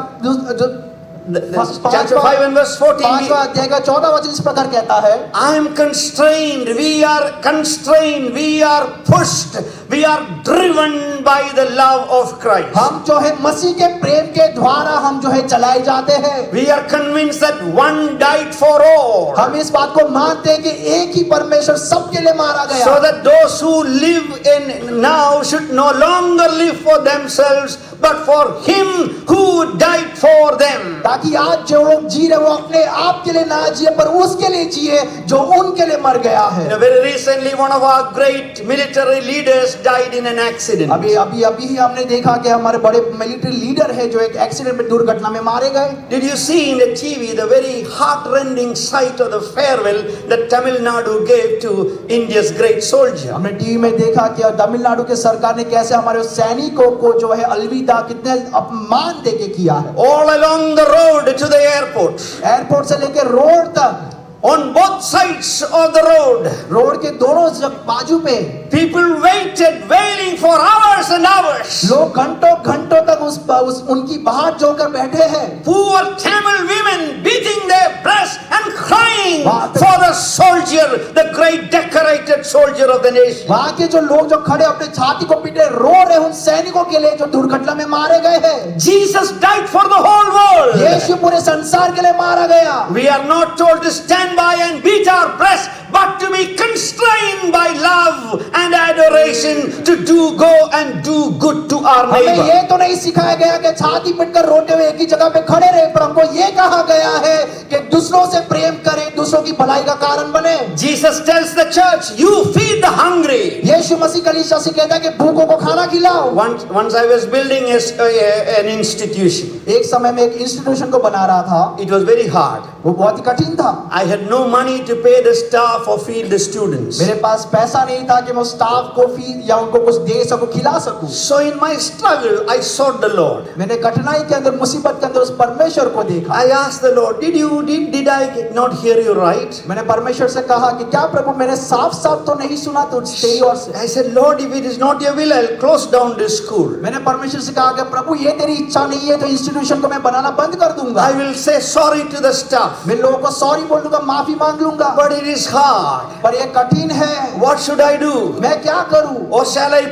chapter 5 and verse 14, 5वां अध्याय का 14वां वचन इस प्रकार कहता है, I am constrained, we are constrained, we are pushed, we are driven by the love of Christ. हम जो है मसीह के प्रेम के द्वारा हम जो है चलाए जाते हैं। We are convinced that one died for all, हम इस बात को मानते हैं कि एक ही परमेश्वर सबके लिए मारा गया, so that those who live in now should no longer live for themselves, but for Him who died for them. ताकि आज जो लोग जी रहे वो अपने आप के लिए ना जिए पर उसके लिए जिए जो उनके लिए मर गया है। Very recently, one of our great military leaders died in an accident. अभी ही हमने देखा कि हमारे बड़े मिलिट्री लीडर है जो एक एक्सीडेंट में, दुर्घटना में मारे गए। Did you see in the TV the very heart-rending sight of the farewell that Tamil Nadu gave to India's great soldier? हमने टीवी में देखा कि तमिलनाडु के सरकार ने कैसे हमारे सैनिकों को जो है अलविदा कितने अपमान देके किया है। All along the road to the airport, airport से लेकर रोड तक, on both sides of the road, road के दोनों बाजू पे people waited, wailing for hours and hours. लोग घंटों घंटों तक उस उनकी बाहर जोकर बैठे हैं। Poor Tamil women beating their breast and crying Wow. for the soldier, the great decorated soldier of the nation. वहाँ के जो लोग जो खड़े अपने छाती को पीटे रो रहे उन सैनिकों के लिए जो दुर्घटना में मारे गए हैं। Jesus died for the whole world. यीशु पूरे संसार के लिए मारा गया। We are not told to stand by and beat our breast, but to be constrained by love and adoration to go and do good to our हमें neighbor. ये तो नहीं सिखाया गया कि छाती पीटकर रोते हुए एक ही जगह पे खड़े रहे, पर हमको ये कहा गया है कि दूसरों से प्रेम करें, दूसरों की भलाई का कारण बने। Jesus tells the church, you feed the hungry. यीशु मसीह कलीसिया से कहता है कि भूखों को खाना खिलाओ। Once I was building an institution. एक समय में एक इंस्टीट्यूशन को बना रहा था, It was very hard. वो बहुत ही कठिन था। I had no money to pay the staff or feed the students. मेरे पास पैसा नहीं था कि मैं स्टाफ को फीस या उनको कुछ दे सकूं, खिला सकूं। So in my struggle, I sought the Lord. मैंने कठिनाई के अंदर, मुसीबत के अंदर उस परमेश्वर को देखा। I asked the Lord, did I not hear you right? मैंने परमेश्वर से कहा कि क्या प्रभु मैंने साफ साफ तो नहीं सुना तेरी ओर से? I said, Lord, if it is not your will, I'll close down this school. मैंने परमेश्वर से कहा कि प्रभु ये तेरी इच्छा नहीं है तो इंस्टीट्यूशन को मैं बनाना बंद कर दूंगा। I will say sorry to the staff. मैं लोगों को सॉरी बोल दूंगा, माफी मांग लूंगा। But it is hard. पर ये कठिन है। What should I do? मैं क्या करूं? Or shall I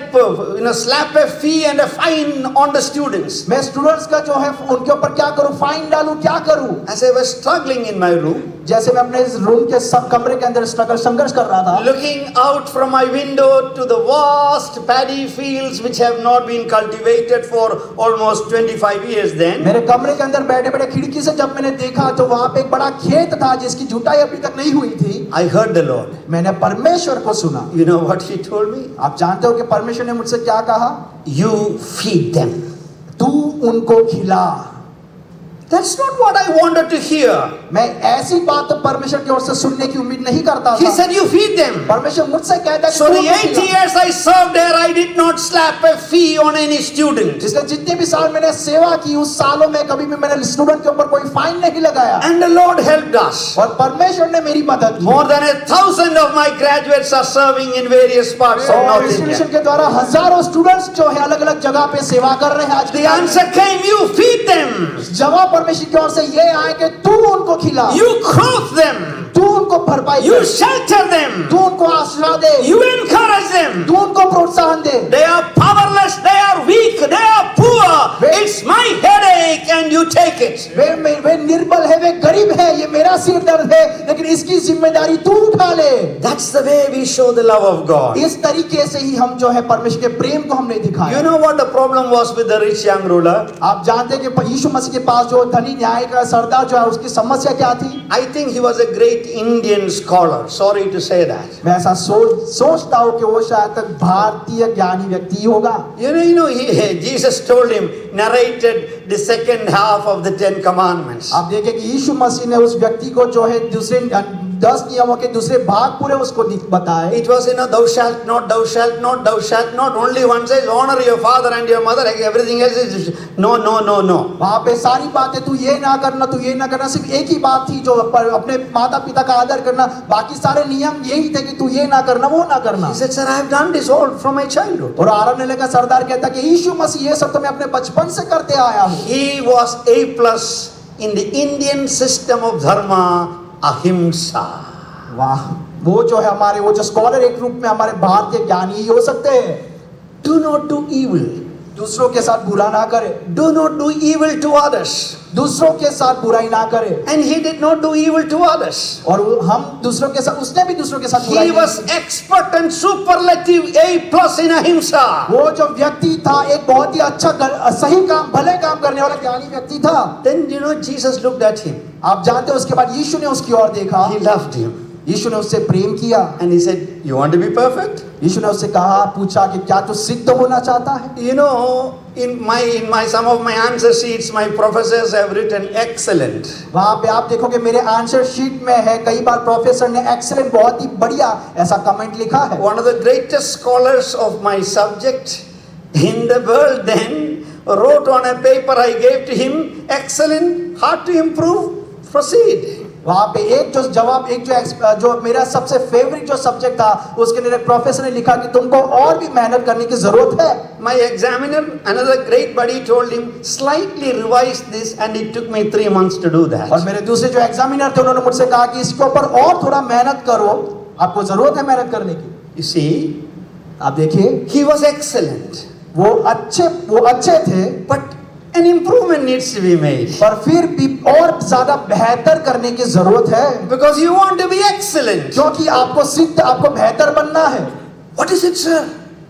slap a fee and a fine on the students? मैं स्टूडेंट्स का जो है उनके ऊपर क्या करूं, फाइन डालूं, क्या करूं? As I was struggling in my room, जैसे मैं अपने इस रूम के सब कमरे के अंदर संघर्ष कर रहा था, looking out from my window to the vast paddy fields which have not been cultivated for almost 25 years then, मेरे कमरे के अंदर बैठे बैठे खिड़की से जब मैंने देखा तो वहां पे एक बड़ा खेत था जिसकी जुताई अभी तक नहीं हुई थी। I heard the Lord. मैंने परमेश्वर को सुना। You know what He told me? आप जानते हो कि परमेश्वर ने मुझसे क्या कहा? You feed them. तू उनको खिला। That's not what I wanted to hear. मैं ऐसी बात तो परमेश्वर की ओर से सुनने की उम्मीद नहीं करता He था। said, you feed them. परमेश्वर मुझसे कहता है कि So तू the उनको 8 खिला। years I served there, I did not slap a fee on any student. इसलिए जितने भी साल मैंने सेवा की उस सालों में कभी भी मैंने स्टूडेंट के ऊपर कोई फाइन नहीं लगाया। And the Lord helped us. और परमेश्वर ने मेरी मदद की। More than 1,000 of my graduates are serving in various parts of और North इंस्टीट्यूशन India. के द्वारा हजारों स्टूडेंट्स जो है अलग अलग जगह पे सेवा कर रहे हैं आज The answer came, you feed them. जवाब परमेश्वर की ओर से ये आए कि तू उनको खिला, You clothe them. तू उनको भरपाई You कर, shelter them. तू उनको आश्रय दे, You encourage them. तू उनको प्रोत्साहन दे। They are powerless, they are weak, they are poor. It's my headache and you take it. वे निर्बल है, वे गरीब है, ये मेरा सिर दर्द है, लेकिन इसकी जिम्मेदारी तू उठा ले। That's the way we show the love of God. इस तरीके से ही हम जो है परमेश्वर के प्रेम को हमने दिखाया। You know what the problem was with the rich young ruler? आप जानते हैं कि यीशु मसीह के पास जो धनी न्याय का सरदार जो है उसकी समस्या क्या थी? I think he was a great Indian scholar. Sorry to say that. मैं ऐसा सोचता हूँ कि वो शायद तक भारतीय ज्ञानी व्यक्ति होगा। You know, Jesus told him, narrated the second half of the 10 Commandments. आप देखें कि यीशु मसीह ने उस व्यक्ति को जो है दूसरे 10 नियमों के दूसरे भाग पूरे उसको बताए। It was, thou shalt not, thou shalt not, thou shalt not. Only one says, honor your father and your mother. Everything else is no, no, no, no. वहां पे सारी बातें तू ये ना करना, तू ये ना करना, सिर्फ एक ही बात थी जो अपने माता पिता का आदर करना, बाकी सारे नियम यही थे कि तू ये ना करना, वो ना करना। He said, sir, I have done this all from my childhood. और आरण्य का सरदार कहता कि यीशु मसीह ये सब तो मैं अपने बचपन से करते आया हूँ। He was A+ in the Indian system of dharma, ahimsa. वाह, वो जो है हमारे वो जो स्कॉलर एक रूप में हमारे भारतीय ज्ञानी हो सकते हैं। Do not do evil. दूसरों के साथ बुरा ना करे। Do not do evil to others. दूसरों के साथ बुराई ना करे। And he did not do evil to others. और हम दूसरों के साथ, उसने भी दूसरों के साथ बुराई He was expert and superlative A+ in ahimsa. वो जो व्यक्ति था एक बहुत ही अच्छा सही काम, भले काम करने वाला ज्ञानी व्यक्ति था। Then Jesus looked at him. आप जानते हो उसके बाद यीशु ने उसकी ओर देखा। He loved him. यीशु ने उससे प्रेम किया। And he said, you want to be perfect? यीशु ने उससे कहा, पूछा कि क्या तू सिद्ध होना चाहता है? In my some of my answer sheets, my professors have written excellent. वहाँ पे आप देखोगे मेरे आंसर शीट में है, कई बार प्रोफेसर ने एक्सीलेंट, बहुत ही बढ़िया ऐसा कमेंट लिखा है। One of the greatest scholars of my subject in the world then wrote on a paper I gave to him, excellent, hard to improve, proceed. वहाँ पे एक जो मेरा सबसे फेवरेट जो सब्जेक्ट था, उसके लिए प्रोफेसर ने लिखा कि तुमको और भी मेहनत करने की जरूरत है। My examiner, another great buddy, told him slightly revise this, and it took me 3 months to do that. और मेरे दूसरे जो एग्जामिनर थे उन्होंने मुझसे कहा कि इसके ऊपर और थोड़ा मेहनत करो, आपको जरूरत है मेहनत करने की। You see, आप देखिए, he was excellent. वो अच्छे थे, but an improvement needs to be made. पर फिर भी और ज्यादा बेहतर करने की जरूरत है। Because you want to be excellent. क्योंकि आपको आपको बेहतर बनना है। What is it, sir?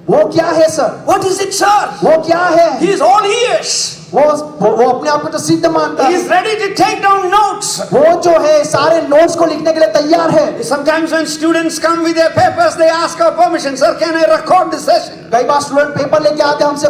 वो क्या है sir? What is it, sir? वो क्या है? He is all ears. वो अपने आप को तो सिद्ध मानता He है। is ready to take down notes. वो जो है सारे नोट्स को लिखने के लिए तैयार है। Sometimes when students come with their papers, they ask our permission, sir, can I record this session? कई बार स्टूडेंट पेपर लेके आते हैं, हमसे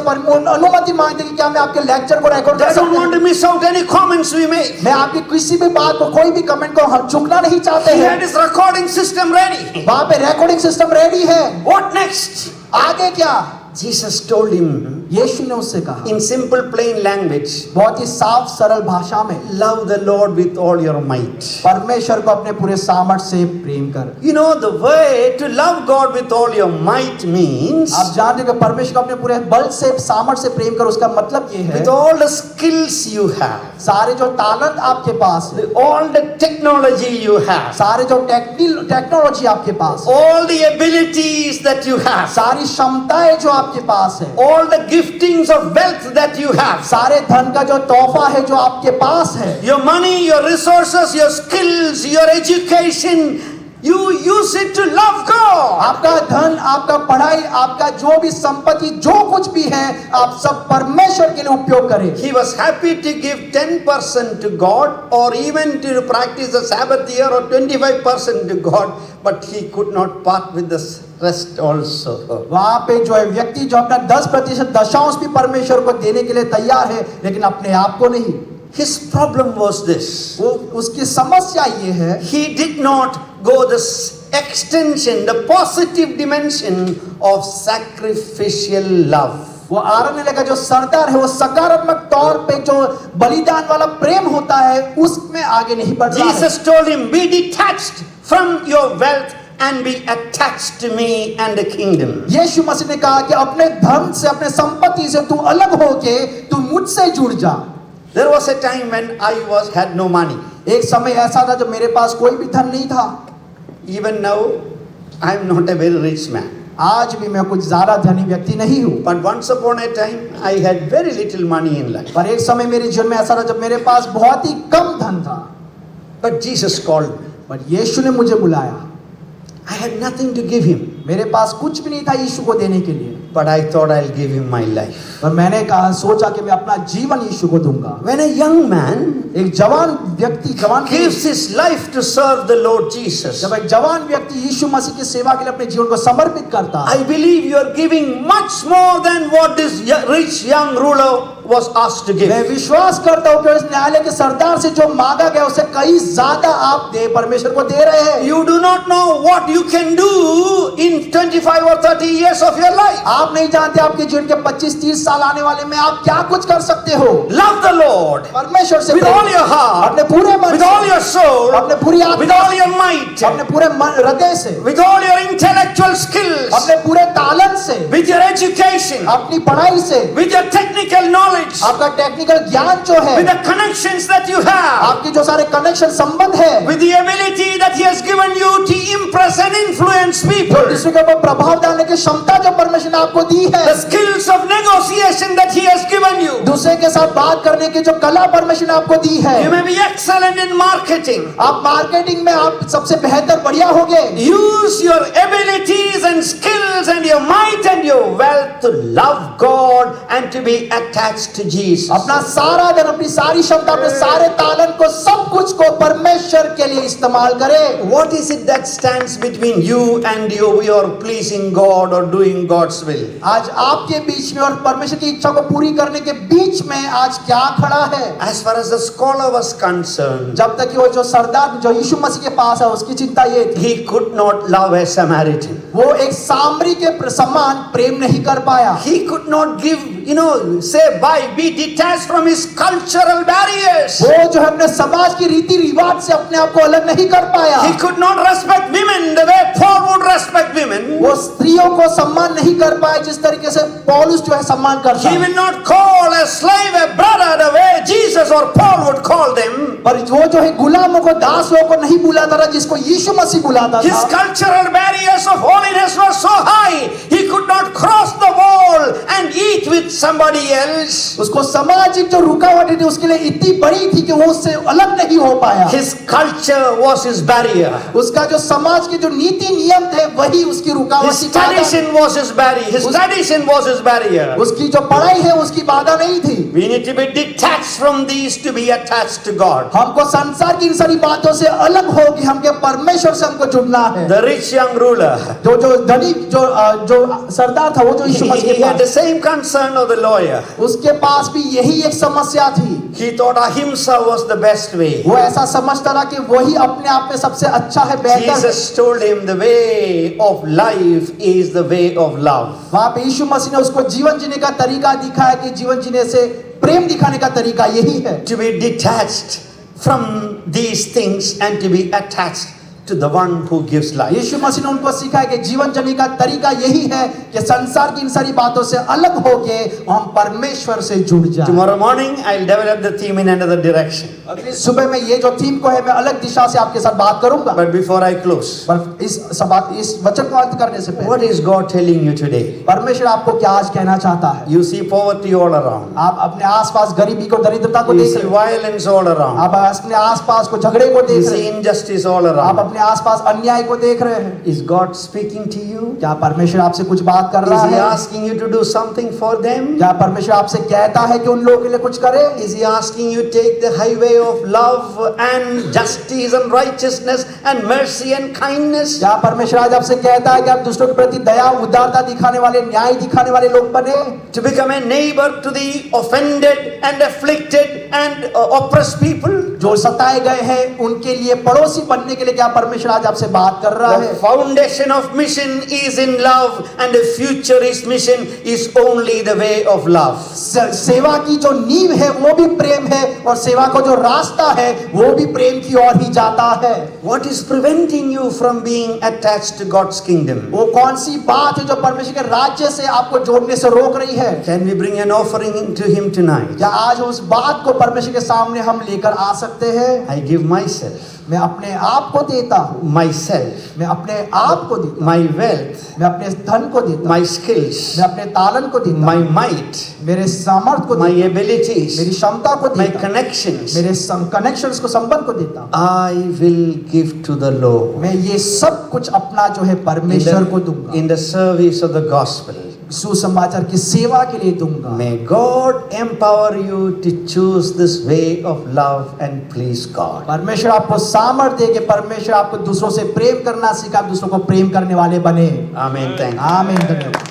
अनुमति मांगते हैं कि क्या मैं आपके लेक्चर को रिकॉर्ड कर They सकता don't want to miss out any comments we make. मैं आपकी किसी भी बात को, कोई भी कमेंट को हम चुकना नहीं चाहते He हैं। had his recording system ready. वहाँ पे रिकॉर्डिंग सिस्टम रेडी है। What next? आगे क्या? Jesus told him यीशु ने उससे कहा in simple plain language, बहुत ही साफ सरल भाषा में, love the Lord with all your might. परमेश्वर को अपने पूरे सामर्थ्य से प्रेम कर। The way to love God with all your might means आप जानते हैं कि परमेश्वर को अपने पूरे बल से, सामर्थ्य से प्रेम कर, उसका मतलब ये है with all the skills you have, सारे जो तालंत आपके पास है, all the technology you have, सारे जो टेक्नोलॉजी आपके पास है, all the abilities that you have, सारी क्षमताएं जो आपके पास है, all the giftings of wealth that you have, सारे धन का जो तोहफा है जो आपके पास है, your money, your resources, your skills, your education, you use it to love God. आपका धन, आपका पढ़ाई, आपका जो भी संपत्ति, जो कुछ भी है, आप सब परमेश्वर के लिए उपयोग करें। He was happy to give 10% to God, or even to practice the Sabbath year, or 25% to God, but he could not part with the rest also. वहाँ पे जो है व्यक्ति जो अपना 10% दशांश भी परमेश्वर को देने के लिए तैयार है, लेकिन अपने आप को नहीं। His problem was this. वो उसकी समस्या ये है, He did not go the extension, the positive dimension of sacrificial love. वो आरण्य का जो सरदार है, वो सकारात्मक तौर पे जो बलिदान वाला प्रेम होता है, उसमें आगे नहीं बढ़ रहा है। Jesus told him, be detached from your wealth and be attached to me and the kingdom. यीशु मसीह ने कहा कि अपने धन से, अपने संपत्ति से तू अलग होके तू मुझसे जुड़ जा। There was a time when I had no money. एक समय ऐसा था जब मेरे पास कोई भी धन नहीं था। Even now, I am not a very rich man. आज भी मैं कुछ ज्यादा धनी व्यक्ति नहीं हूँ। But once upon a time, I had very little money in life. पर एक समय मेरे जीवन में ऐसा था जब मेरे पास बहुत ही कम धन था। But Jesus called me. पर यीशु ने मुझे बुलाया। I had nothing to give him. मेरे पास कुछ भी नहीं था यीशु को देने के लिए। But I thought I'll give him my life. पर मैंने कहा, सोचा कि मैं अपना जीवन यीशु को दूंगा। When a young man एक जवान व्यक्ति gives his life to serve the Lord Jesus, जब एक जवान व्यक्ति यीशु मसीह की सेवा के लिए अपने जीवन को समर्पित करता है, I believe you are giving much more than what this rich young ruler was asked to give. मैं विश्वास करता हूँ कि इस न्यायालय के सरदार से जो मांगा गया उसे कई ज्यादा आप दे परमेश्वर को दे रहे हैं। You do not know what you can do in 25 or 30 years of your life. आप नहीं जानते आपके जीवन के 25-30 साल आने वाले में आप क्या कुछ कर सकते हो। Love the Lord परमेश्वर से with all your heart, अपने पूरे मन with से, all your soul, अपने पूरी with आत्मा all your might, अपने पूरे हृदय से, with all your intellectual skills, अपने पूरे तालन से, with your education, अपनी पढ़ाई से, with your technical knowledge, आपका टेक्निकल ज्ञान जो है, with the connections that you have, आपके जो सारे कनेक्शन संबंध है, with the ability that He has given you to impress and influence people, दूसरे के ऊपर प्रभाव डालने की क्षमता जो परमेश्वर ने आपको दी है, the skills of negotiation that He has given you. दूसरे के साथ बात करने की जो कला परमेश्वर ने आपको दी है, You may be excellent in marketing. आप मार्केटिंग में आप सबसे बेहतर बढ़िया होगे। Use your abilities and skills and your might and your wealth to love God and to be attached to Jesus. अपना सारा धन, अपनी सारी क्षमता, अपने सारे तालन को, सब कुछ को परमेश्वर के लिए इस्तेमाल करें। What is it that stands between you and your pleasing God or doing God's will? आज आपके बीच में और परमेश्वर की इच्छा को पूरी करने के बीच में आज क्या खड़ा है? As far as the scholar was concerned, जब तक कि वो जो सरदार जो यीशु मसीह के पास है उसकी चिंता ये थी, he could not love a Samaritan. वो एक सामरी के समान प्रेम नहीं कर पाया। He could not give, say bye, be detached from his cultural barriers. वो जो है अपने समाज की रीति रिवाज से अपने आप को अलग नहीं कर पाया। He could not respect women the way Paul would respect women. वो स्त्रियों को सम्मान नहीं कर पाया जिस तरीके से पौलुस जो है सम्मान करता He है। will not call a slave a brother the way Jesus or Paul would call them. पर वो जो है गुलामों को, दासों को नहीं बुलाता था जिसको यीशु मसीह बुलाता His था। cultural barriers of holiness were so high, he could not cross the wall and eat with somebody else. उसको सामाजिक जो रुकावटें थी उसके लिए इतनी बड़ी थी कि वो उससे अलग नहीं हो पाया। His culture was his barrier. उसका जो समाज के जो नीति नियम थे वही उसकी रुकावट His थी, बाधा। tradition was his barrier. His tradition was his barrier. उसकी जो पढ़ाई है उसकी बाधा नहीं थी। We need to be detached from these to be attached to God. हमको संसार की इन सारी बातों से अलग होगी, हमके परमेश्वर से हमको जुड़ना है। The rich young ruler, जो धनी जो सरदार था वो जो यीशु मसीह he के had the pass, same concern of the lawyer. उसके पास भी यही एक समस्या थी। He thought ahimsa was the best way. वो ऐसा समझता था कि वही अपने आप में सबसे अच्छा है, बेहतर है। Jesus told him the way of life is the way of love. वहां पे यीशु मसीह ने उसको जीवन जीने का तरीका दिखाया कि जीवन जीने से प्रेम दिखाने का तरीका यही है। To be detached from these things and to be attached to the one who gives life. यीशु मसीह ने उनको सिखाया कि जीवन जीने का तरीका यही है कि संसार की इन सारी बातों से अलग होके हम परमेश्वर से जुड़ जाएं। Tomorrow morning I'll develop the theme in another direction. अगली सुबह में ये जो थीम को है मैं अलग दिशा से आपके साथ बात करूंगा। But before I close, पर इस वचन को अंत करने से पहले what is God telling you today? परमेश्वर आपको क्या आज कहना चाहता है? You see poverty all around. आप अपने आसपास गरीबी को, दरिद्रता को You देख see रहे हैं। violence all around. आप अपने आसपास को झगड़े को You देख रहे see हैं। injustice all आप around. अपने आसपास अन्याय को देख रहे हैं। Is God speaking to you? क्या परमेश्वर आपसे कुछ बात कर रहा Is He है? asking you to do something for them? क्या परमेश्वर आपसे कहता है कि उन लोगों के लिए कुछ करे? Is He asking you to take the highway of love and justice and righteousness and mercy and kindness? क्या परमेश्वर आज आपसे कहता है कि आप दूसरों के प्रति दया, उदारता दिखाने वाले, न्याय दिखाने वाले लोग बने? To become a neighbor to the offended and afflicted and oppressed people? जो सताए गए हैं उनके लिए पड़ोसी बनने के लिए क्या परमेश्वर आज आपसे बात कर रहा The है? foundation of mission is in love and the futurist mission is only the way of love. सेवा की जो नींव है वो भी प्रेम है और सेवा को जो रास्ता है वो भी प्रेम की ओर ही जाता है। What is preventing you from being attached to God's kingdom? वो कौन सी बात है जो परमेश्वर के राज्य से आपको जोड़ने से रोक रही है? Can we bring an offering to Him tonight? क्या आज उस बात को परमेश्वर के सामने हम लेकर आ सकते हैं? I give myself, मैं अपने आप को देता हूँ, myself, मैं अपने आप को देता हूँ, my wealth, मैं अपने धन को देता हूँ, my skills, मैं अपने तालन को देता my हूँ, might, मेरे सामर्थ को my देता हूँ, abilities, मेरी क्षमता को my देता हूँ, connections. मेरे कनेक्शंस को, संबंध को देता हूँ। I will give to the Lord मैं ये सब कुछ अपना जो है परमेश्वर को दूंगा, in the service of the gospel. सुसमाचार की सेवा के लिए दूंगा। May God empower you to choose this way of love and please God. परमेश्वर आपको सामर्थ्य दे कि परमेश्वर आपको दूसरों से प्रेम करना सिखा, दूसरों को प्रेम करने वाले बने। Amen. Thank you. आमीन। धन्यवाद।